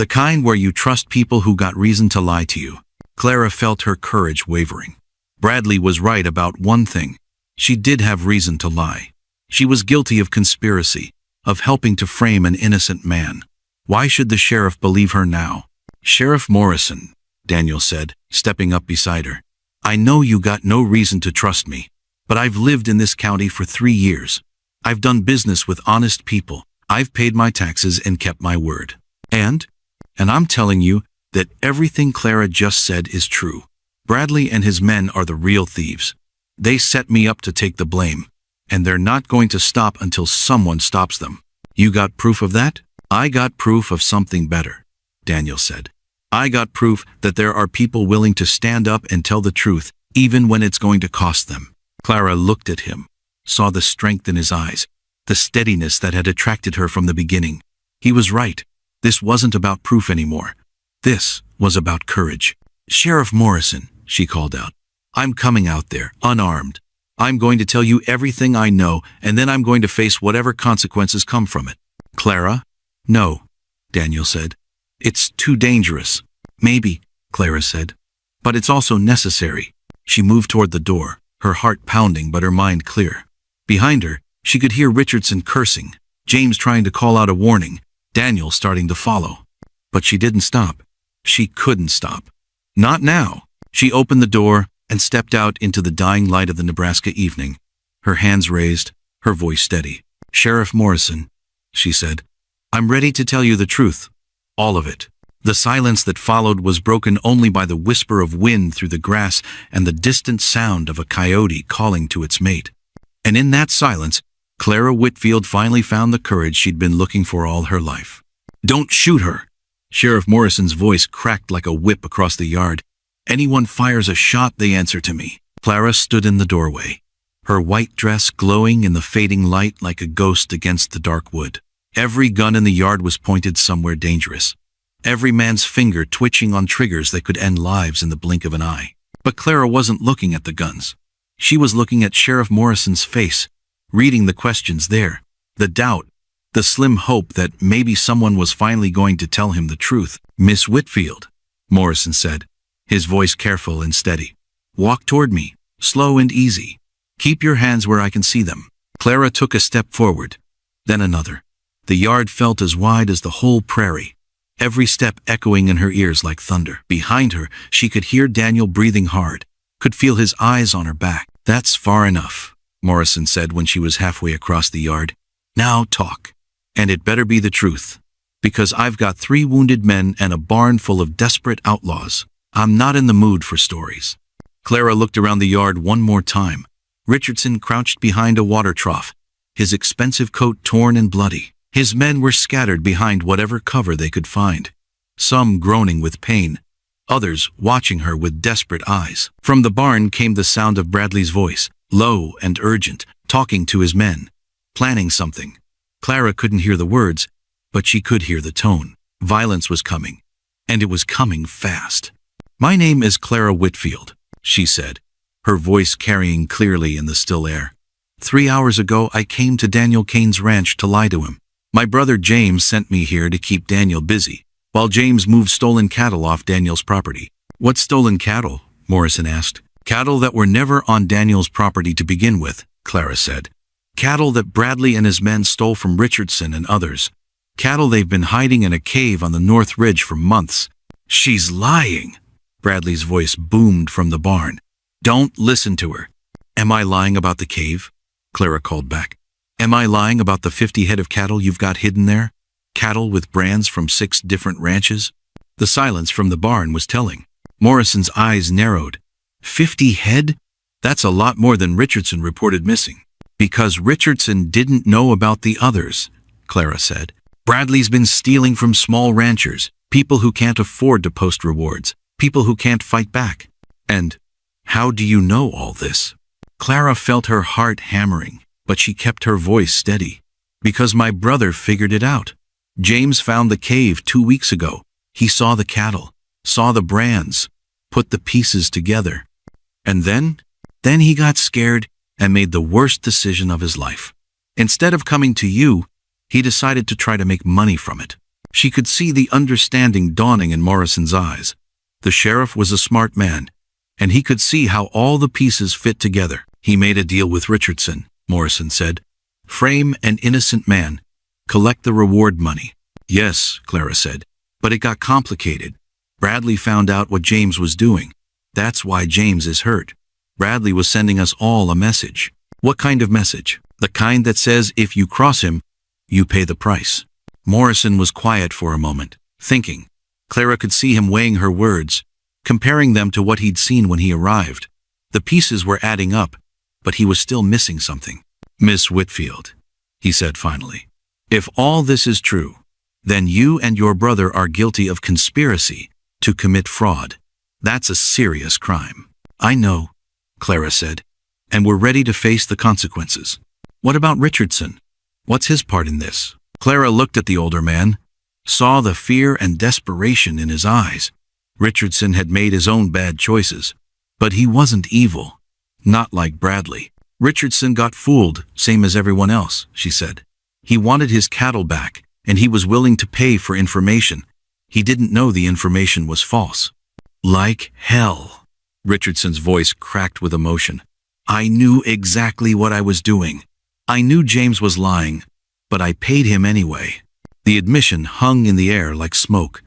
The kind where you trust people who got reason to lie to you. Clara felt her courage wavering. Bradley was right about one thing. She did have reason to lie. She was guilty of conspiracy, of helping to frame an innocent man. Why should the sheriff believe her now? Sheriff Morrison, Daniel said, stepping up beside her. I know you got no reason to trust me, but I've lived in this county for 3 years. I've done business with honest people. I've paid my taxes and kept my word. And I'm telling you that everything Clara just said is true. Bradley and his men are the real thieves. They set me up to take the blame, and they're not going to stop until someone stops them. You got proof of that? I got proof of something better, Daniel said. I got proof that there are people willing to stand up and tell the truth, even when it's going to cost them. Clara looked at him, saw the strength in his eyes, the steadiness that had attracted her from the beginning. He was right. This wasn't about proof anymore. This was about courage. Sheriff Morrison, she called out. I'm coming out there, unarmed. I'm going to tell you everything I know, and then I'm going to face whatever consequences come from it. Clara? No, Daniel said. It's too dangerous. Maybe, Clara said. But it's also necessary. She moved toward the door, her heart pounding but her mind clear. Behind her, she could hear Richardson cursing, James trying to call out a warning, Daniel starting to follow. But she didn't stop. She couldn't stop. Not now. She opened the door and stepped out into the dying light of the Nebraska evening, her hands raised, her voice steady. Sheriff Morrison, she said, I'm ready to tell you the truth. All of it. The silence that followed was broken only by the whisper of wind through the grass and the distant sound of a coyote calling to its mate. And in that silence, Clara Whitfield finally found the courage she'd been looking for all her life. Don't shoot her! Sheriff Morrison's voice cracked like a whip across the yard. Anyone fires a shot, they answer to me. Clara stood in the doorway, her white dress glowing in the fading light like a ghost against the dark wood. Every gun in the yard was pointed somewhere dangerous. Every man's finger twitching on triggers that could end lives in the blink of an eye. But Clara wasn't looking at the guns. She was looking at Sheriff Morrison's face, reading the questions there, the doubt, the slim hope that maybe someone was finally going to tell him the truth. Miss Whitfield, Morrison said, his voice careful and steady. Walk toward me, slow and easy. Keep your hands where I can see them. Clara took a step forward, then another. The yard felt as wide as the whole prairie, every step echoing in her ears like thunder. Behind her, she could hear Daniel breathing hard, could feel his eyes on her back. That's far enough, Morrison said when she was halfway across the yard. Now talk. And it better be the truth, because I've got 3 wounded men and a barn full of desperate outlaws. I'm not in the mood for stories. Clara looked around the yard one more time. Richardson crouched behind a water trough, his expensive coat torn and bloody. His men were scattered behind whatever cover they could find, some groaning with pain, others watching her with desperate eyes. From the barn came the sound of Bradley's voice, low and urgent, talking to his men, planning something. Clara couldn't hear the words, but she could hear the tone. Violence was coming, and it was coming fast. My name is Clara Whitfield, she said, her voice carrying clearly in the still air. 3 hours ago, I came to Daniel Kane's ranch to lie to him. My brother James sent me here to keep Daniel busy, while James moved stolen cattle off Daniel's property. What stolen cattle? Morrison asked. Cattle that were never on Daniel's property to begin with, Clara said. Cattle that Bradley and his men stole from Richardson and others. Cattle they've been hiding in a cave on the North Ridge for months. She's lying, Bradley's voice boomed from the barn. Don't listen to her. Am I lying about the cave? Clara called back. Am I lying about the 50 head of cattle you've got hidden there? Cattle with brands from 6 different ranches? The silence from the barn was telling. Morrison's eyes narrowed. 50 head? That's a lot more than Richardson reported missing. Because Richardson didn't know about the others, Clara said. Bradley's been stealing from small ranchers, people who can't afford to post rewards, people who can't fight back. And how do you know all this? Clara felt her heart hammering, but she kept her voice steady. Because my brother figured it out. James found the cave 2 weeks ago. He saw the cattle, saw the brands, put the pieces together. And then he got scared and made the worst decision of his life. Instead of coming to you, he decided to try to make money from it. She could see the understanding dawning in Morrison's eyes. The sheriff was a smart man, and he could see how all the pieces fit together. He made a deal with Richardson, Morrison said. Frame an innocent man. Collect the reward money. Yes, Clara said, but it got complicated. Bradley found out what James was doing. That's why James is hurt. Bradley was sending us all a message. What kind of message? The kind that says if you cross him, you pay the price. Morrison was quiet for a moment, thinking. Clara could see him weighing her words, comparing them to what he'd seen when he arrived. The pieces were adding up, but he was still missing something. Miss Whitfield, he said finally, if all this is true, then you and your brother are guilty of conspiracy to commit fraud. That's a serious crime. I know, Clara said, and we're ready to face the consequences. What about Richardson? What's his part in this? Clara looked at the older man, saw the fear and desperation in his eyes. Richardson had made his own bad choices, but he wasn't evil. Not like Bradley. Richardson got fooled, same as everyone else, she said. He wanted his cattle back, and he was willing to pay for information. He didn't know the information was false. Like hell. Richardson's voice cracked with emotion. I knew exactly what I was doing. I knew James was lying, but I paid him anyway. The admission hung in the air like smoke.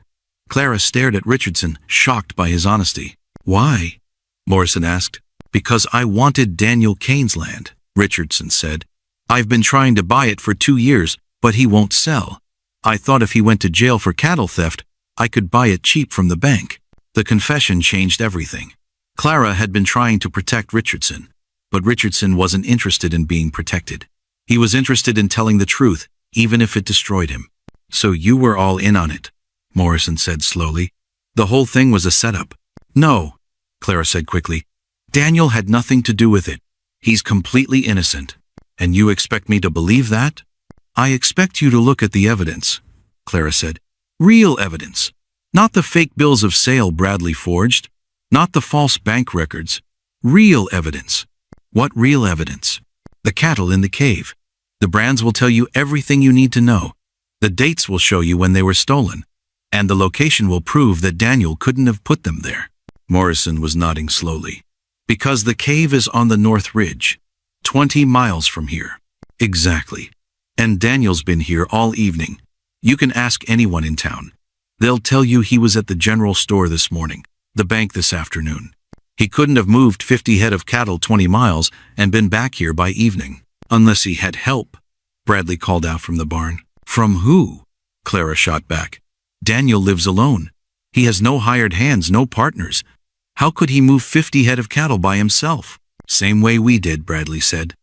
Clara stared at Richardson, shocked by his honesty. Why? Morrison asked. Because I wanted Daniel Kane's land, Richardson said. I've been trying to buy it for 2 years, but he won't sell. I thought if he went to jail for cattle theft, I could buy it cheap from the bank. The confession changed everything. Clara had been trying to protect Richardson, but Richardson wasn't interested in being protected. He was interested in telling the truth, even if it destroyed him. So you were all in on it, Morrison said slowly. The whole thing was a setup. No, Clara said quickly. Daniel had nothing to do with it. He's completely innocent. And you expect me to believe that? I expect you to look at the evidence, Clara said. Real evidence. Not the fake bills of sale Bradley forged. Not the false bank records. Real evidence. What real evidence? The cattle in the cave. The brands will tell you everything you need to know. The dates will show you when they were stolen. And the location will prove that Daniel couldn't have put them there. Morrison was nodding slowly. Because the cave is on the North Ridge, 20 miles from here. Exactly. And Daniel's been here all evening. You can ask anyone in town. They'll tell you he was at the general store this morning, the bank this afternoon. He couldn't have moved 50 head of cattle 20 miles and been back here by evening. Unless he had help, Bradley called out from the barn. From who? Clara shot back. Daniel lives alone. He has no hired hands, no partners. How could he move 50 head of cattle by himself? Same way we did, Bradley said.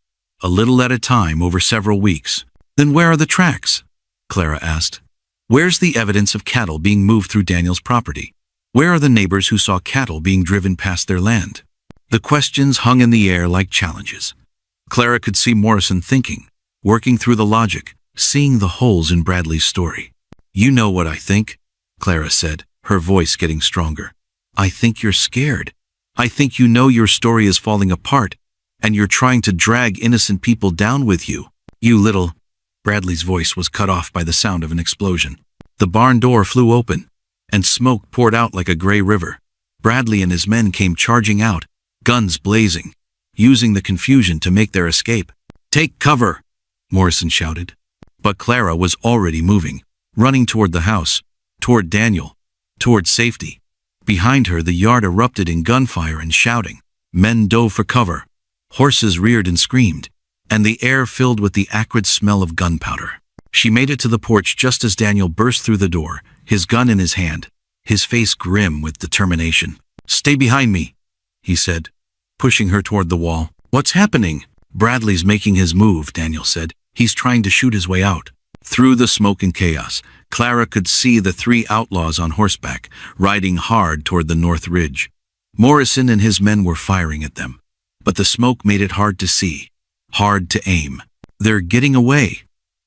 A little at a time over several weeks. Then where are the tracks? Clara asked. Where's the evidence of cattle being moved through Daniel's property? Where are the neighbors who saw cattle being driven past their land? The questions hung in the air like challenges. Clara could see Morrison thinking, working through the logic, seeing the holes in Bradley's story. You know what I think, Clara said, her voice getting stronger. I think you're scared. I think you know your story is falling apart, and you're trying to drag innocent people down with you. You little... Bradley's voice was cut off by the sound of an explosion. The barn door flew open, and smoke poured out like a gray river. Bradley and his men came charging out, guns blazing, using the confusion to make their escape. Take cover, Morrison shouted. But Clara was already moving, running toward the house, toward Daniel, toward safety. Behind her, the yard erupted in gunfire and shouting. Men dove for cover. Horses reared and screamed, and the air filled with the acrid smell of gunpowder. She made it to the porch just as Daniel burst through the door, his gun in his hand, his face grim with determination. Stay behind me, he said, pushing her toward the wall. What's happening? Bradley's making his move, Daniel said. He's trying to shoot his way out. Through the smoke and chaos, Clara could see the 3 outlaws on horseback, riding hard toward the North Ridge. Morrison and his men were firing at them, but the smoke made it hard to see, hard to aim. They're getting away,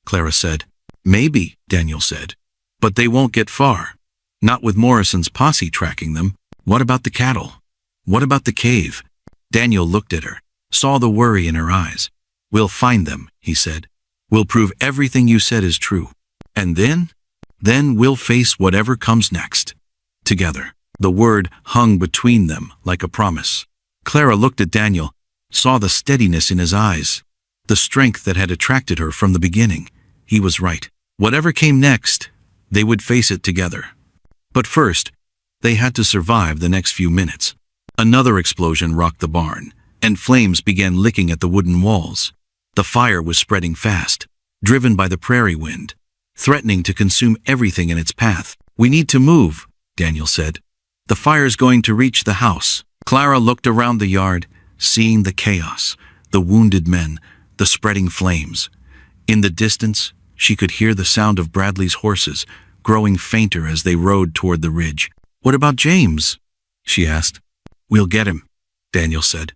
Clara said. Maybe, Daniel said, but they won't get far. Not with Morrison's posse tracking them. What about the cattle? What about the cave? Daniel looked at her, saw the worry in her eyes. We'll find them, he said. We'll prove everything you said is true. And then? Then we'll face whatever comes next. Together. The word hung between them like a promise. Clara looked at Daniel, saw the steadiness in his eyes, the strength that had attracted her from the beginning. He was right. Whatever came next, they would face it together. But first, they had to survive the next few minutes. Another explosion rocked the barn, and flames began licking at the wooden walls. The fire was spreading fast, driven by the prairie wind, threatening to consume everything in its path. "We need to move," Daniel said. "The fire's going to reach the house." Clara looked around the yard, seeing the chaos, the wounded men, the spreading flames. In the distance, she could hear the sound of Bradley's horses, growing fainter as they rode toward the ridge. "What about James?" she asked. "We'll get him," Daniel said.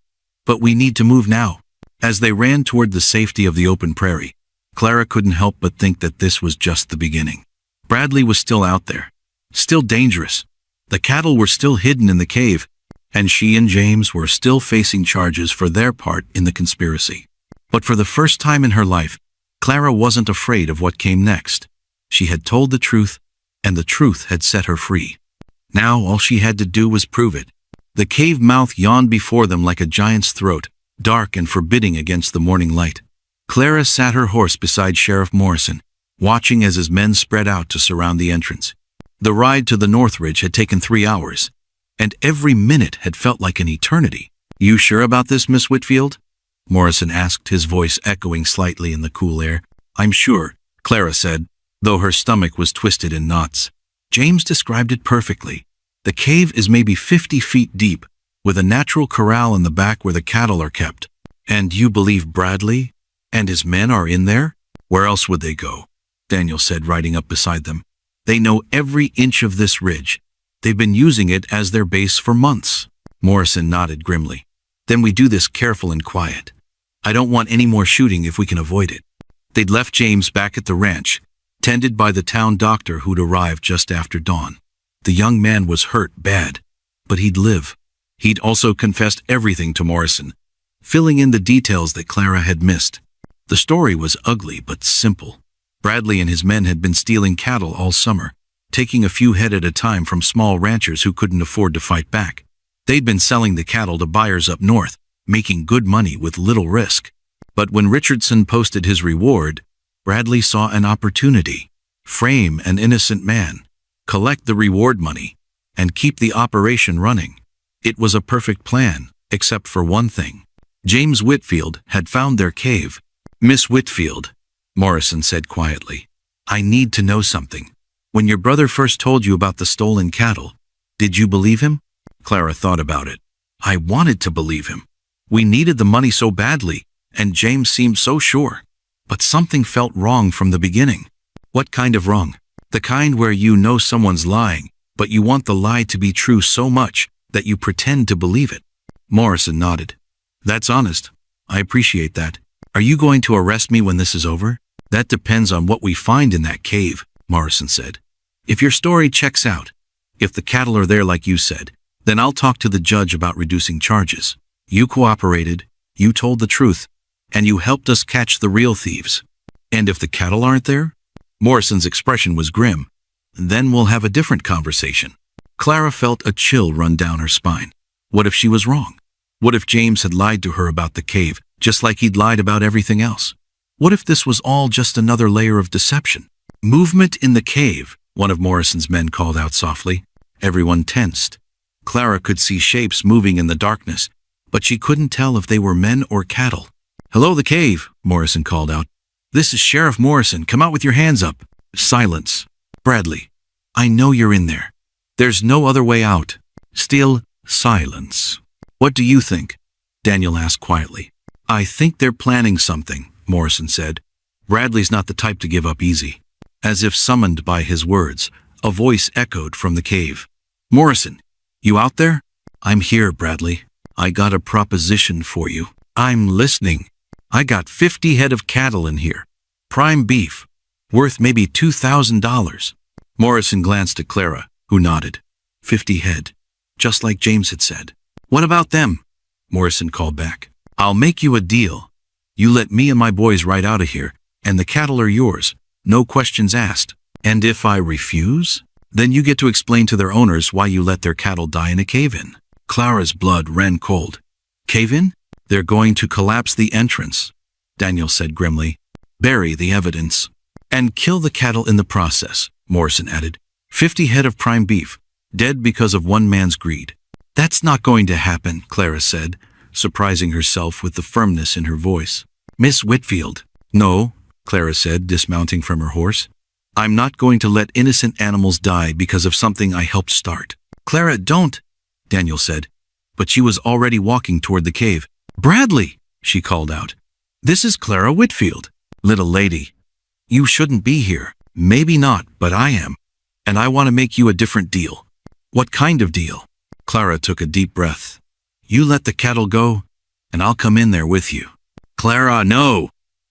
"But we need to move now." As they ran toward the safety of the open prairie, Clara couldn't help but think that this was just the beginning. Bradley was still out there, still dangerous. The cattle were still hidden in the cave, and she and James were still facing charges for their part in the conspiracy. But for the first time in her life, Clara wasn't afraid of what came next. She had told the truth, and the truth had set her free. Now all she had to do was prove it. The cave mouth yawned before them like a giant's throat, dark and forbidding against the morning light. Clara sat her horse beside Sheriff Morrison, watching as his men spread out to surround the entrance. The ride to the North Ridge had taken 3 hours, and every minute had felt like an eternity. "You sure about this, Miss Whitfield?" Morrison asked, his voice echoing slightly in the cool air. "I'm sure," Clara said, though her stomach was twisted in knots. James described it perfectly. The cave is maybe 50 feet deep, with a natural corral in the back where the cattle are kept. "And you believe Bradley and his men are in there?" "Where else would they go?" Daniel said, riding up beside them. "They know every inch of this ridge. They've been using it as their base for months." Morrison nodded grimly. "Then we do this careful and quiet. I don't want any more shooting if we can avoid it." They'd left James back at the ranch, tended by the town doctor who'd arrived just after dawn. The young man was hurt bad, but he'd live. He'd also confessed everything to Morrison, filling in the details that Clara had missed. The story was ugly but simple. Bradley and his men had been stealing cattle all summer, taking a few head at a time from small ranchers who couldn't afford to fight back. They'd been selling the cattle to buyers up north, making good money with little risk. But when Richardson posted his reward, Bradley saw an opportunity. Frame an innocent man, collect the reward money, and keep the operation running. It was a perfect plan, except for one thing. James Whitfield had found their cave. "Miss Whitfield," Morrison said quietly, "I need to know something. When your brother first told you about the stolen cattle, did you believe him?" Clara thought about it. "I wanted to believe him. We needed the money so badly, and James seemed so sure. But something felt wrong from the beginning." "What kind of wrong?" "The kind where you know someone's lying, but you want the lie to be true so much that you pretend to believe it." Morrison nodded. "That's honest. I appreciate that. Are you going to arrest me when this is over?" "That depends on what we find in that cave," Morrison said. "If your story checks out, if the cattle are there like you said, then I'll talk to the judge about reducing charges. You cooperated, you told the truth, and you helped us catch the real thieves. And if the cattle aren't there?" Morrison's expression was grim. "Then we'll have a different conversation." Clara felt a chill run down her spine. What if she was wrong? What if James had lied to her about the cave, just like he'd lied about everything else? What if this was all just another layer of deception? "Movement in the cave," one of Morrison's men called out softly. Everyone tensed. Clara could see shapes moving in the darkness, but she couldn't tell if they were men or cattle. "Hello, the cave," Morrison called out. "This is Sheriff Morrison. Come out with your hands up." Silence. "Bradley, I know you're in there. There's no other way out." Still silence. "What do you think?" Daniel asked quietly. "I think they're planning something," Morrison said. "Bradley's not the type to give up easy." As if summoned by his words, a voice echoed from the cave. "Morrison, you out there?" "I'm here, Bradley. I got a proposition for you." "I'm listening." "I got 50 head of cattle in here. Prime beef. Worth maybe $2,000. Morrison glanced at Clara, who nodded. 50 head. Just like James had said. "What about them?" Morrison called back. "I'll make you a deal. You let me and my boys ride out of here, and the cattle are yours. No questions asked." And if I refuse? Then you get to explain to their owners why you let their cattle die in a cave-in. Clara's blood ran cold. Cave-in? They're going to collapse the entrance, Daniel said grimly. Bury the evidence. And kill the cattle in the process, Morrison added. 50 head of prime beef, dead because of one man's greed. That's not going to happen, Clara said, surprising herself with the firmness in her voice. Miss Whitfield. No, Clara said, dismounting from her horse. I'm not going to let innocent animals die because of something I helped start. Clara, don't, Daniel said. But she was already walking toward the cave. Bradley, she called out. This is Clara Whitfield. Little lady, you shouldn't be here. Maybe not, but I am. And I want to make you a different deal. What kind of deal? Clara took a deep breath. You let the cattle go, and I'll come in there with you. Clara, no!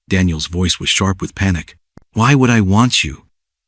Daniel's voice was sharp with panic. Why would I want you?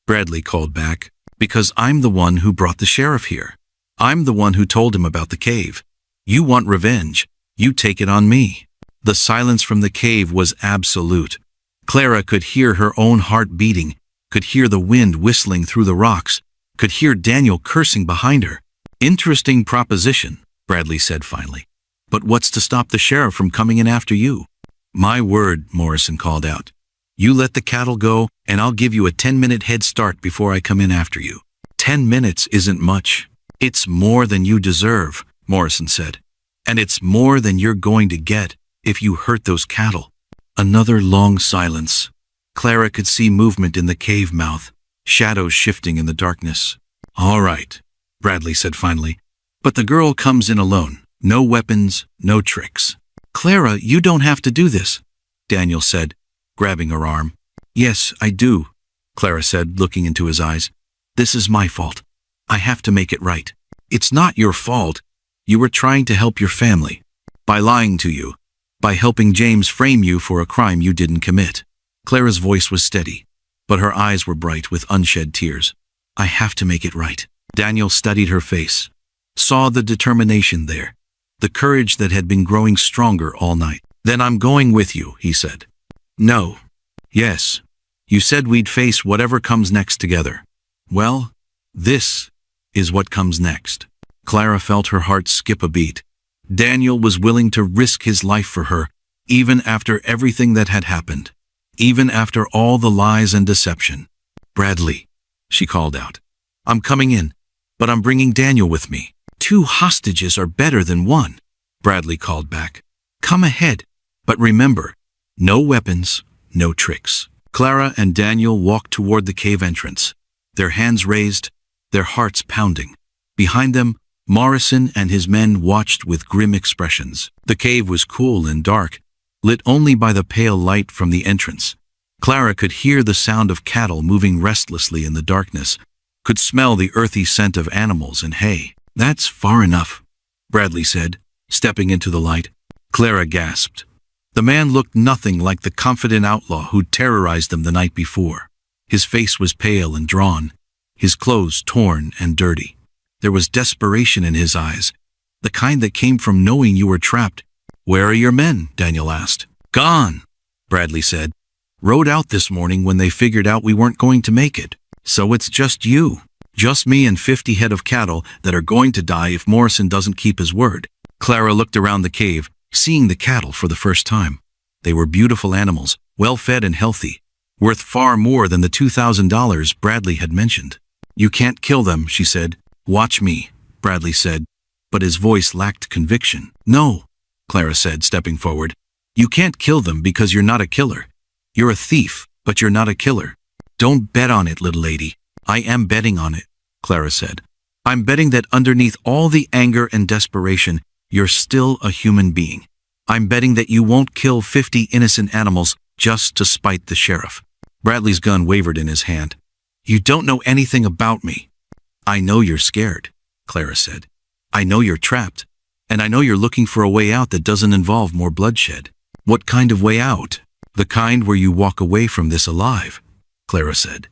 Bradley called back. Because I'm the one who brought the sheriff here. I'm the one who told him about the cave. You want revenge. You take it on me. The silence from the cave was absolute. Clara could hear her own heart beating, could hear the wind whistling through the rocks, could hear Daniel cursing behind her. Interesting proposition, Bradley said finally. But what's to stop the sheriff from coming in after you? My word, Morrison called out. You let the cattle go, and I'll give you a 10-minute head start before I come in after you. 10 minutes isn't much. It's more than you deserve, Morrison said. And it's more than you're going to get if you hurt those cattle. Another long silence. Clara could see movement in the cave mouth, shadows shifting in the darkness. All right, Bradley said finally. But the girl comes in alone. No weapons, no tricks. Clara, you don't have to do this, Daniel said, grabbing her arm. Yes, I do, Clara said, looking into his eyes. This is my fault. I have to make it right. It's not your fault. You were trying to help your family. By lying to you. By helping James frame you for a crime you didn't commit. Clara's voice was steady, but her eyes were bright with unshed tears. I have to make it right. Daniel studied her face, saw the determination there, the courage that had been growing stronger all night. Then I'm going with you, he said. No. Yes. You said we'd face whatever comes next together. Well, this is what comes next. Clara felt her heart skip a beat. Daniel was willing to risk his life for her, even after everything that had happened, even after all the lies and deception. Bradley, she called out. I'm coming in, but I'm bringing Daniel with me. 2 hostages are better than 1, Bradley called back. Come ahead, but remember, no weapons, no tricks. Clara and Daniel walked toward the cave entrance, their hands raised, their hearts pounding. Behind them, Morrison and his men watched with grim expressions. The cave was cool and dark, lit only by the pale light from the entrance. Clara could hear the sound of cattle moving restlessly in the darkness, could smell the earthy scent of animals and hay. That's far enough, Bradley said, stepping into the light. Clara gasped. The man looked nothing like the confident outlaw who'd terrorized them the night before. His face was pale and drawn, his clothes torn and dirty. There was desperation in his eyes, the kind that came from knowing you were trapped. Where are your men? Daniel asked. Gone, Bradley said. Rode out this morning when they figured out we weren't going to make it. So it's just you. Just me and 50 head of cattle that are going to die if Morrison doesn't keep his word. Clara looked around the cave, seeing the cattle for the first time. They were beautiful animals, well-fed and healthy, worth far more than the $2,000 Bradley had mentioned. You can't kill them, she said. Watch me, Bradley said, but his voice lacked conviction. No, Clara said, stepping forward. You can't kill them because you're not a killer. You're a thief, but you're not a killer. Don't bet on it, little lady. I am betting on it, Clara said. I'm betting that underneath all the anger and desperation, you're still a human being. I'm betting that you won't kill 50 innocent animals just to spite the sheriff. Bradley's gun wavered in his hand. You don't know anything about me. I know you're scared, Clara said. I know you're trapped, and I know you're looking for a way out that doesn't involve more bloodshed. What kind of way out? The kind where you walk away from this alive, Clara said.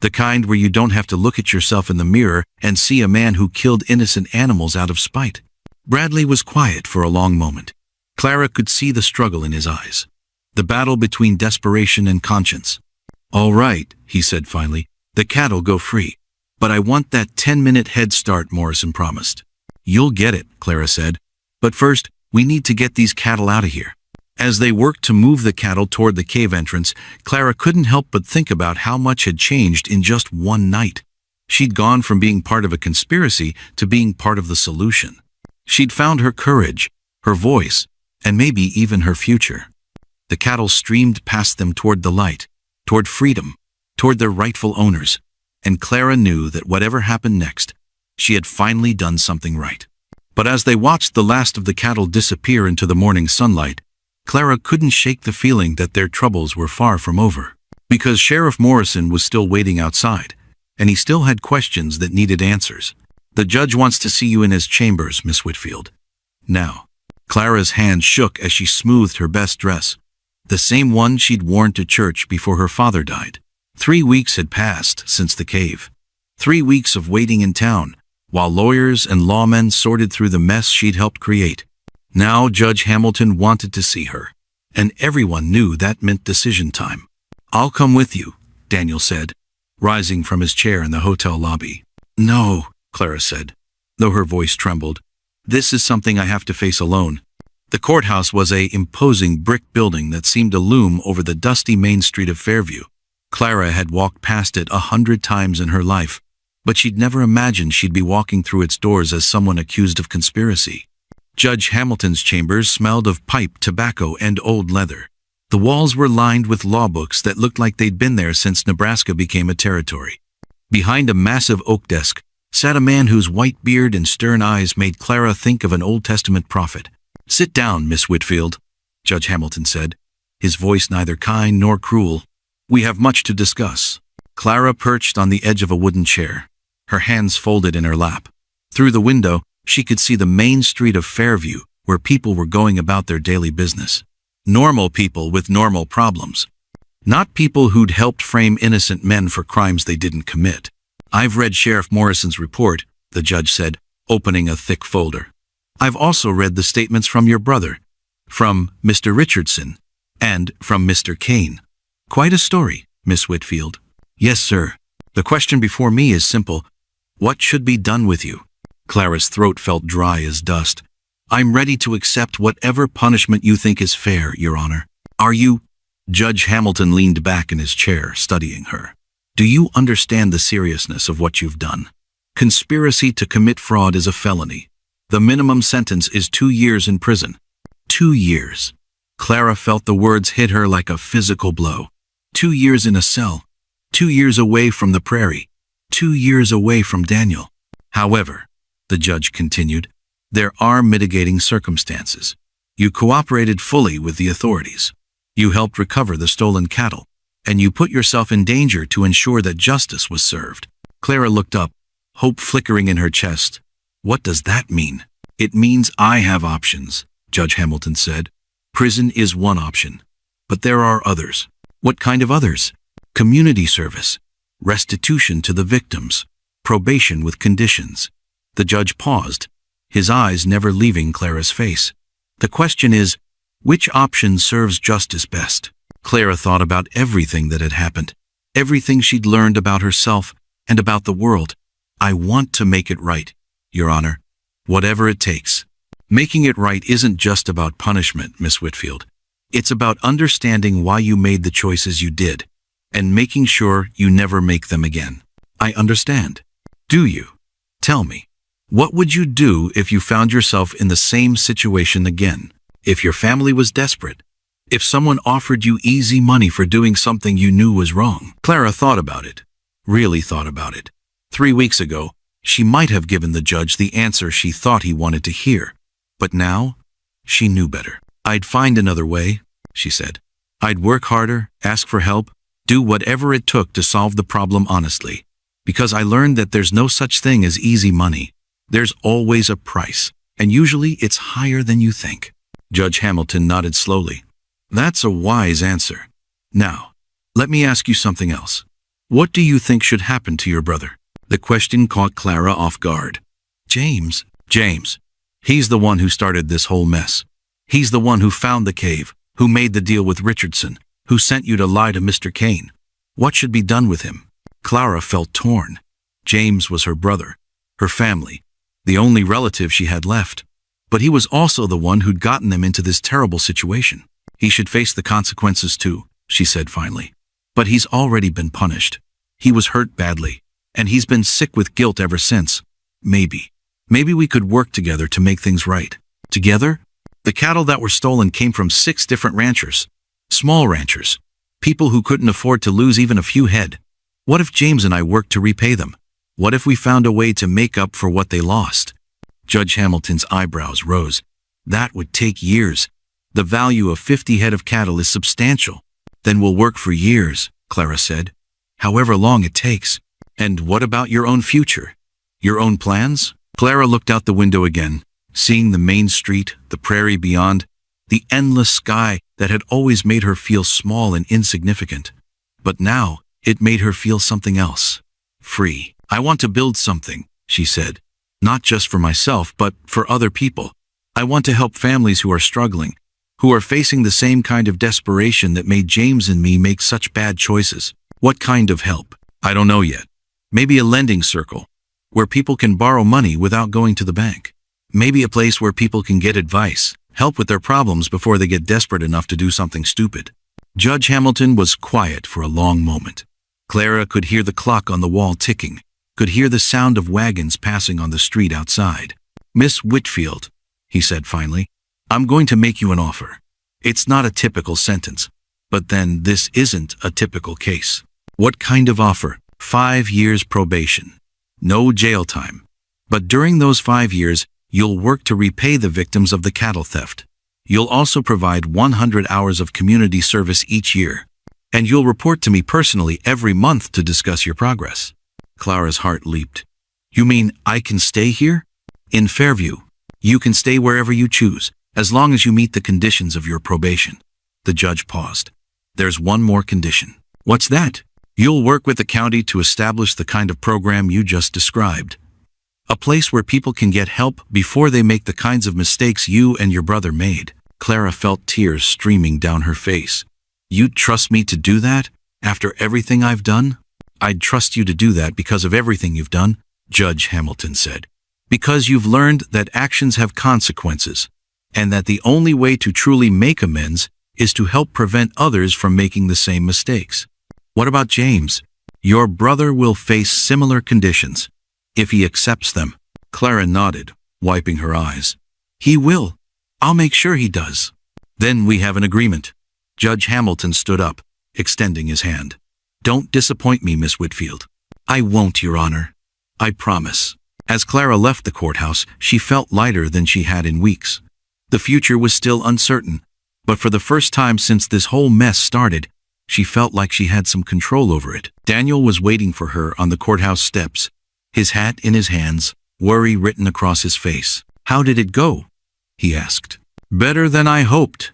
The kind where you don't have to look at yourself in the mirror and see a man who killed innocent animals out of spite. Bradley was quiet for a long moment. Clara could see the struggle in his eyes, the battle between desperation and conscience. All right, he said finally, The cat'll go free. But I want that 10-minute head start Morrison promised. You'll get it, Clara said. But first, we need to get these cattle out of here. As they worked to move the cattle toward the cave entrance, Clara couldn't help but think about how much had changed in just one night. She'd gone from being part of a conspiracy to being part of the solution. She'd found her courage, her voice, and maybe even her future. The cattle streamed past them toward the light, toward freedom, toward their rightful owners, and Clara knew that whatever happened next, she had finally done something right. But as they watched the last of the cattle disappear into the morning sunlight, Clara couldn't shake the feeling that their troubles were far from over. Because Sheriff Morrison was still waiting outside, and he still had questions that needed answers. The judge wants to see you in his chambers, Miss Whitfield. Now. Clara's hand shook as she smoothed her best dress, the same one she'd worn to church before her father died. 3 weeks had passed since the cave. 3 weeks of waiting in town, while lawyers and lawmen sorted through the mess she'd helped create. Now Judge Hamilton wanted to see her, and everyone knew that meant decision time. I'll come with you, Daniel said, rising from his chair in the hotel lobby. No, Clara said, though her voice trembled. This is something I have to face alone. The courthouse was an imposing brick building that seemed to loom over the dusty main street of Fairview. Clara had walked past it 100 times in her life, but she'd never imagined she'd be walking through its doors as someone accused of conspiracy. Judge Hamilton's chambers smelled of pipe, tobacco, and old leather. The walls were lined with law books that looked like they'd been there since Nebraska became a territory. Behind a massive oak desk sat a man whose white beard and stern eyes made Clara think of an Old Testament prophet. Sit down, Miss Whitfield, Judge Hamilton said, his voice neither kind nor cruel. We have much to discuss. Clara perched on the edge of a wooden chair, her hands folded in her lap. Through the window, she could see the main street of Fairview, where people were going about their daily business. Normal people with normal problems. Not people who'd helped frame innocent men for crimes they didn't commit. I've read Sheriff Morrison's report, the judge said, opening a thick folder. I've also read the statements from your brother, from Mr. Richardson, and from Mr. Kane. Quite a story, Miss Whitfield. Yes, sir. The question before me is simple. What should be done with you? Clara's throat felt dry as dust. I'm ready to accept whatever punishment you think is fair, Your Honor. Are you? Judge Hamilton leaned back in his chair, studying her. Do you understand the seriousness of what you've done? Conspiracy to commit fraud is a felony. The minimum sentence is 2 years in prison. 2 years. Clara felt the words hit her like a physical blow. 2 years in a cell. 2 years away from the prairie. 2 years away from Daniel. However, the judge continued, there are mitigating circumstances. You cooperated fully with the authorities. You helped recover the stolen cattle, and you put yourself in danger to ensure that justice was served. Clara looked up, hope flickering in her chest. What does that mean? It means I have options, Judge Hamilton said. Prison is one option, but there are others. What kind of others? Community service, restitution to the victims, probation with conditions. The judge paused, his eyes never leaving Clara's face. The question is, which option serves justice best? Clara thought about everything that had happened, everything she'd learned about herself and about the world. I want to make it right, Your Honor, whatever it takes. Making it right isn't just about punishment, Miss Whitfield. It's about understanding why you made the choices you did, and making sure you never make them again. I understand. Do you? Tell me, what would you do if you found yourself in the same situation again? If your family was desperate? If someone offered you easy money for doing something you knew was wrong? Clara thought about it, really thought about it. 3 weeks ago, she might have given the judge the answer she thought he wanted to hear. But now, she knew better. I'd find another way, she said. I'd work harder, ask for help, do whatever it took to solve the problem honestly. Because I learned that there's no such thing as easy money. There's always a price, and usually it's higher than you think. Judge Hamilton nodded slowly. That's a wise answer. Now, let me ask you something else. What do you think should happen to your brother? The question caught Clara off guard. James. He's the one who started this whole mess. He's the one who found the cave, who made the deal with Richardson, who sent you to lie to Mr. Kane. What should be done with him? Clara felt torn. James was her brother, her family, the only relative she had left. But he was also the one who'd gotten them into this terrible situation. He should face the consequences too, she said finally. But he's already been punished. He was hurt badly, and he's been sick with guilt ever since. Maybe we could work together to make things right. Together? The cattle that were stolen came from 6 different ranchers. Small ranchers. People who couldn't afford to lose even a few head. What if James and I worked to repay them? What if we found a way to make up for what they lost? Judge Hamilton's eyebrows rose. That would take years. The value of 50 head of cattle is substantial. Then we'll work for years, Clara said. However long it takes. And what about your own future? Your own plans? Clara looked out the window again, seeing the main street, the prairie beyond, the endless sky that had always made her feel small and insignificant. But now, it made her feel something else. Free. I want to build something, she said. Not just for myself, but for other people. I want to help families who are struggling, who are facing the same kind of desperation that made James and me make such bad choices. What kind of help? I don't know yet. Maybe a lending circle, where people can borrow money without going to the bank. Maybe a place where people can get advice, help with their problems before they get desperate enough to do something stupid. Judge Hamilton was quiet for a long moment. Clara could hear the clock on the wall ticking, could hear the sound of wagons passing on the street outside. Miss Whitfield, he said finally, I'm going to make you an offer. It's not a typical sentence, but then this isn't a typical case. What kind of offer? 5 years probation. No jail time. But during those 5 years, you'll work to repay the victims of the cattle theft. You'll also provide 100 hours of community service each year. And you'll report to me personally every month to discuss your progress. Clara's heart leaped. You mean I can stay here? In Fairview. You can stay wherever you choose, as long as you meet the conditions of your probation. The judge paused. There's one more condition. What's that? You'll work with the county to establish the kind of program you just described. A place where people can get help before they make the kinds of mistakes you and your brother made. Clara felt tears streaming down her face. You'd trust me to do that? After everything I've done? I'd trust you to do that because of everything you've done, Judge Hamilton said. Because you've learned that actions have consequences, and that the only way to truly make amends is to help prevent others from making the same mistakes. What about James? Your brother will face similar conditions, if he accepts them. Clara nodded, wiping her eyes. He will. I'll make sure he does. Then we have an agreement. Judge Hamilton stood up, extending his hand. Don't disappoint me, Miss Whitfield. I won't, Your Honor. I promise. As Clara left the courthouse, she felt lighter than she had in weeks. The future was still uncertain, but for the first time since this whole mess started, she felt like she had some control over it. Daniel was waiting for her on the courthouse steps, his hat in his hands, worry written across his face. How did it go? He asked. Better than I hoped,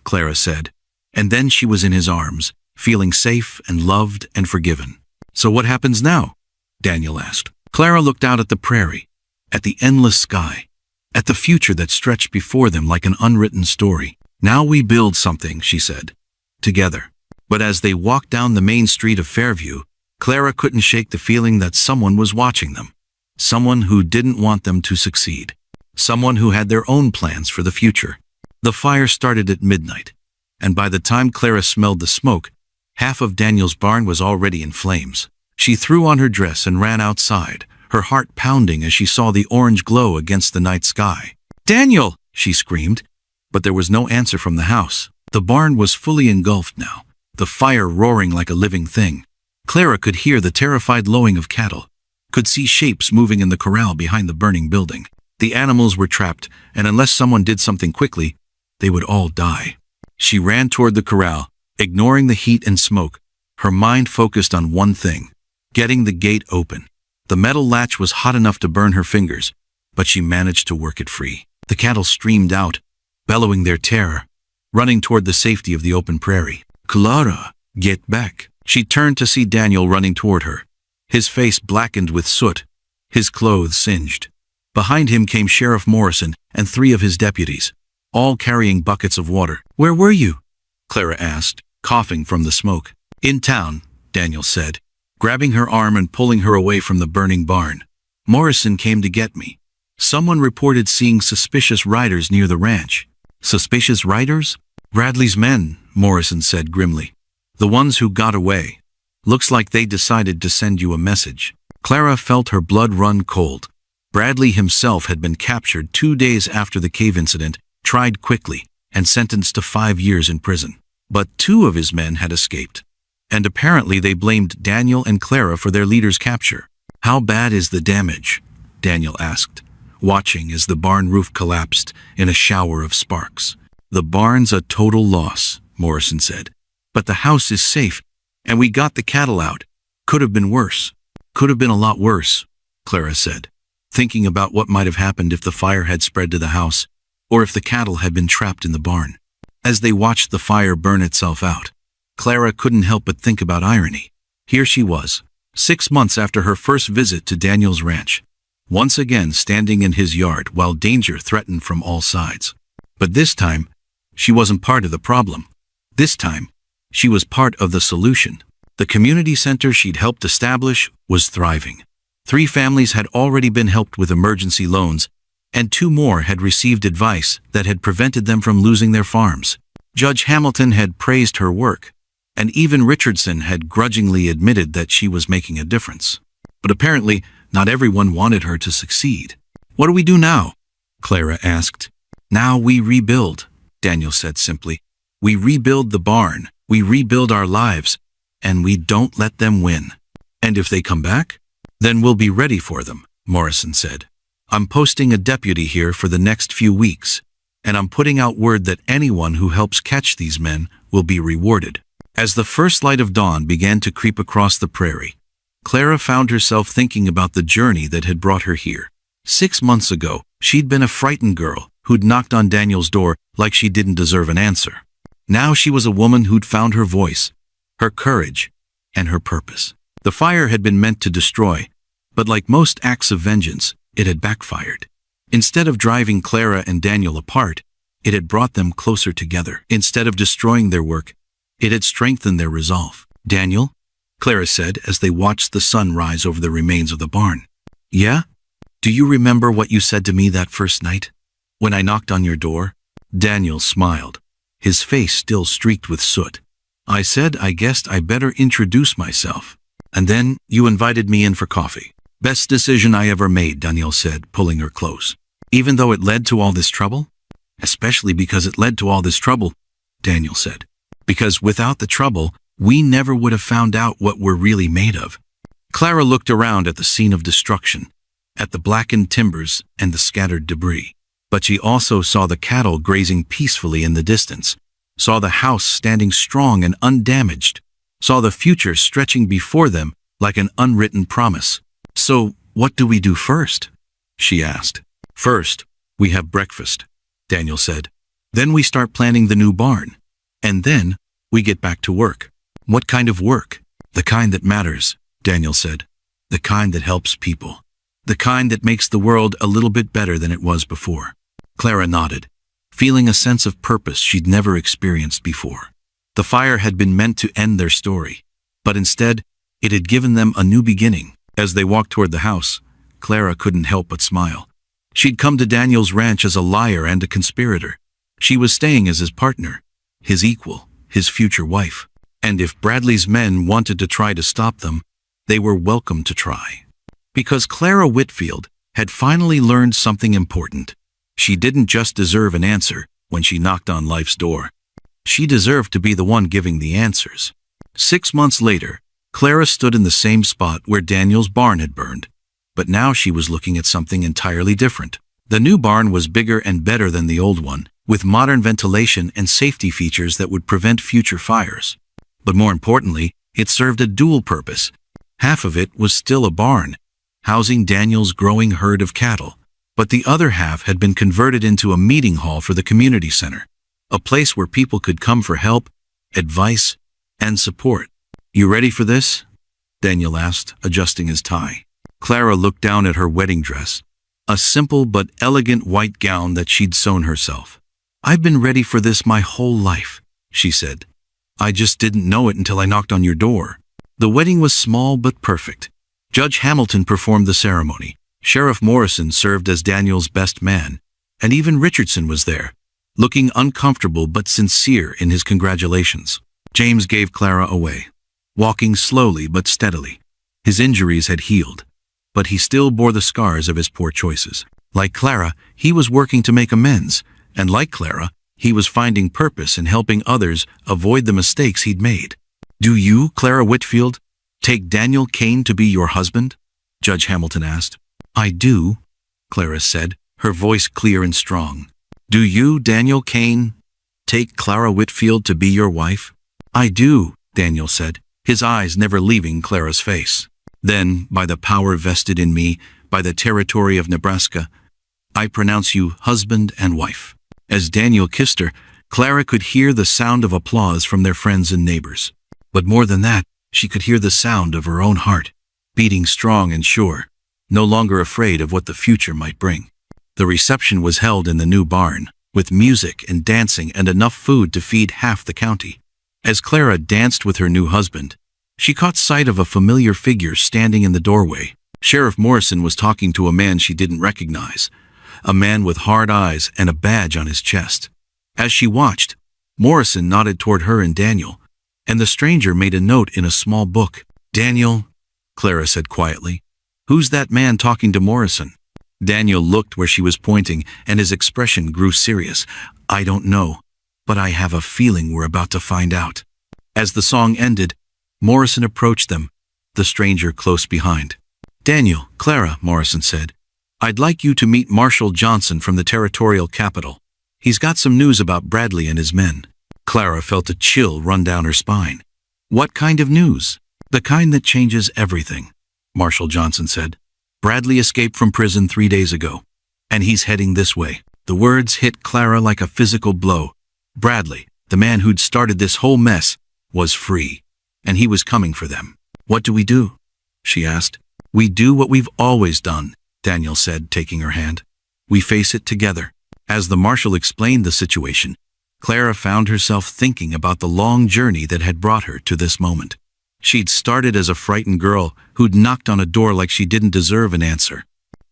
Clara said, and then she was in his arms, feeling safe and loved and forgiven. So what happens now? Daniel asked. Clara looked out at the prairie, at the endless sky, at the future that stretched before them like an unwritten story. Now we build something, she said, together. But as they walked down the main street of Fairview, Clara couldn't shake the feeling that someone was watching them. Someone who didn't want them to succeed. Someone who had their own plans for the future. The fire started at midnight, and by the time Clara smelled the smoke, half of Daniel's barn was already in flames. She threw on her dress and ran outside, her heart pounding as she saw the orange glow against the night sky. Daniel! She screamed, but there was no answer from the house. The barn was fully engulfed now, the fire roaring like a living thing. Clara could hear the terrified lowing of cattle, could see shapes moving in the corral behind the burning building. The animals were trapped, and unless someone did something quickly, they would all die. She ran toward the corral, ignoring the heat and smoke, her mind focused on one thing, getting the gate open. The metal latch was hot enough to burn her fingers, but she managed to work it free. The cattle streamed out, bellowing their terror, running toward the safety of the open prairie. Clara, get back. She turned to see Daniel running toward her, his face blackened with soot, his clothes singed. Behind him came Sheriff Morrison and 3 of his deputies, all carrying buckets of water. Where were you? Clara asked, coughing from the smoke. In town, Daniel said. grabbing her arm and pulling her away from the burning barn. "Morrison came to get me. Someone reported seeing suspicious riders near the ranch." "Suspicious riders?" "Bradley's men," Morrison said grimly. "The ones who got away. Looks like they decided to send you a message." Clara felt her blood run cold. Bradley himself had been captured 2 days after the cave incident, tried quickly, and sentenced to 5 years in prison. But 2 of his men had escaped. And apparently they blamed Daniel and Clara for their leader's capture. "How bad is the damage?" Daniel asked, watching as the barn roof collapsed in a shower of sparks. "The barn's a total loss," Morrison said. "But the house is safe, and we got the cattle out. Could have been worse." "Could have been a lot worse," Clara said, thinking about what might have happened if the fire had spread to the house, or if the cattle had been trapped in the barn. As they watched the fire burn itself out, Clara couldn't help but think about irony. Here she was, 6 months after her first visit to Daniel's ranch, once again standing in his yard while danger threatened from all sides. But this time, she wasn't part of the problem. This time, she was part of the solution. The community center she'd helped establish was thriving. 3 families had already been helped with emergency loans, and 2 more had received advice that had prevented them from losing their farms. Judge Hamilton had praised her work, and even Richardson had grudgingly admitted that she was making a difference. But apparently, not everyone wanted her to succeed. "What do we do now?" Clara asked. "Now we rebuild," Daniel said simply. "We rebuild the barn, we rebuild our lives, and we don't let them win. And if they come back, then we'll be ready for them," Morrison said. "I'm posting a deputy here for the next few weeks, and I'm putting out word that anyone who helps catch these men will be rewarded." As the first light of dawn began to creep across the prairie, Clara found herself thinking about the journey that had brought her here. 6 months ago, she'd been a frightened girl who'd knocked on Daniel's door like she didn't deserve an answer. Now she was a woman who'd found her voice, her courage, and her purpose. The fire had been meant to destroy, but like most acts of vengeance, it had backfired. Instead of driving Clara and Daniel apart, it had brought them closer together. Instead of destroying their work, it had strengthened their resolve. "Daniel," Clara said as they watched the sun rise over the remains of the barn. "Yeah? Do you remember what you said to me that first night, when I knocked on your door?" Daniel smiled, his face still streaked with soot. "I said I guessed I better introduce myself. And then you invited me in for coffee." "Best decision I ever made," Daniel said, pulling her close. "Even though it led to all this trouble?" "Especially because it led to all this trouble," Daniel said. "Because without the trouble, we never would have found out what we're really made of." Clara looked around at the scene of destruction, at the blackened timbers and the scattered debris. But she also saw the cattle grazing peacefully in the distance, saw the house standing strong and undamaged, saw the future stretching before them like an unwritten promise. "So, what do we do first?" she asked. "First, we have breakfast," Daniel said. "Then we start planning the new barn. And then we get back to work." "What kind of work?" "The kind that matters," Daniel said. "The kind that helps people. The kind that makes the world a little bit better than it was before." Clara nodded, feeling a sense of purpose she'd never experienced before. The fire had been meant to end their story, but instead, it had given them a new beginning. As they walked toward the house, Clara couldn't help but smile. She'd come to Daniel's ranch as a liar and a conspirator. She was staying as his partner, his equal, his future wife. And if Bradley's men wanted to try to stop them, they were welcome to try. Because Clara Whitfield had finally learned something important. She didn't just deserve an answer when she knocked on life's door. She deserved to be the one giving the answers. 6 months later, Clara stood in the same spot where Daniel's barn had burned, but now she was looking at something entirely different. The new barn was bigger and better than the old one, with modern ventilation and safety features that would prevent future fires. But more importantly, it served a dual purpose. Half of it was still a barn, housing Daniel's growing herd of cattle, but the other half had been converted into a meeting hall for the community center, a place where people could come for help, advice, and support. "You ready for this?" Daniel asked, adjusting his tie. Clara looked down at her wedding dress, a simple but elegant white gown that she'd sewn herself. "I've been ready for this my whole life," she said. "I just didn't know it until I knocked on your door." The wedding was small but perfect. Judge Hamilton performed the ceremony. Sheriff Morrison served as Daniel's best man, and even Richardson was there, looking uncomfortable but sincere in his congratulations. James gave Clara away, walking slowly but steadily. His injuries had healed, but he still bore the scars of his poor choices. Like Clara, he was working to make amends, and like Clara, he was finding purpose in helping others avoid the mistakes he'd made. "Do you, Clara Whitfield, take Daniel Kane to be your husband?" Judge Hamilton asked. "I do," Clara said, her voice clear and strong. "Do you, Daniel Kane, take Clara Whitfield to be your wife?" "I do," Daniel said, his eyes never leaving Clara's face. "Then, by the power vested in me, by the territory of Nebraska, I pronounce you husband and wife." As Daniel kissed her, Clara could hear the sound of applause from their friends and neighbors. But more than that, she could hear the sound of her own heart, beating strong and sure, no longer afraid of what the future might bring. The reception was held in the new barn, with music and dancing and enough food to feed half the county. As Clara danced with her new husband, she caught sight of a familiar figure standing in the doorway. Sheriff Morrison was talking to a man she didn't recognize, a man with hard eyes and a badge on his chest. As she watched, Morrison nodded toward her and Daniel, and the stranger made a note in a small book. "Daniel," Clara said quietly, "who's that man talking to Morrison?" Daniel looked where she was pointing, and his expression grew serious. "I don't know, but I have a feeling we're about to find out." As the song ended, Morrison approached them, the stranger close behind. "Daniel, Clara," Morrison said, "I'd like you to meet Marshal Johnson from the territorial capital. He's got some news about Bradley and his men." Clara felt a chill run down her spine. "What kind of news?" "The kind that changes everything," Marshal Johnson said. "Bradley escaped from prison 3 days ago, and he's heading this way." The words hit Clara like a physical blow. Bradley, the man who'd started this whole mess, was free, and he was coming for them. "What do we do?" she asked. "We do what we've always done," Daniel said, taking her hand. "We face it together." As the marshal explained the situation, Clara found herself thinking about the long journey that had brought her to this moment. She'd started as a frightened girl who'd knocked on a door like she didn't deserve an answer.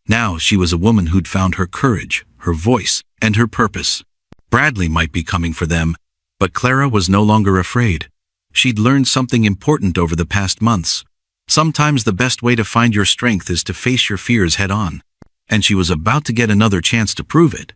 Now she was a woman who'd found her courage, her voice, and her purpose. Bradley might be coming for them, but Clara was no longer afraid. She'd learned something important over the past months. Sometimes the best way to find your strength is to face your fears head on. And she was about to get another chance to prove it.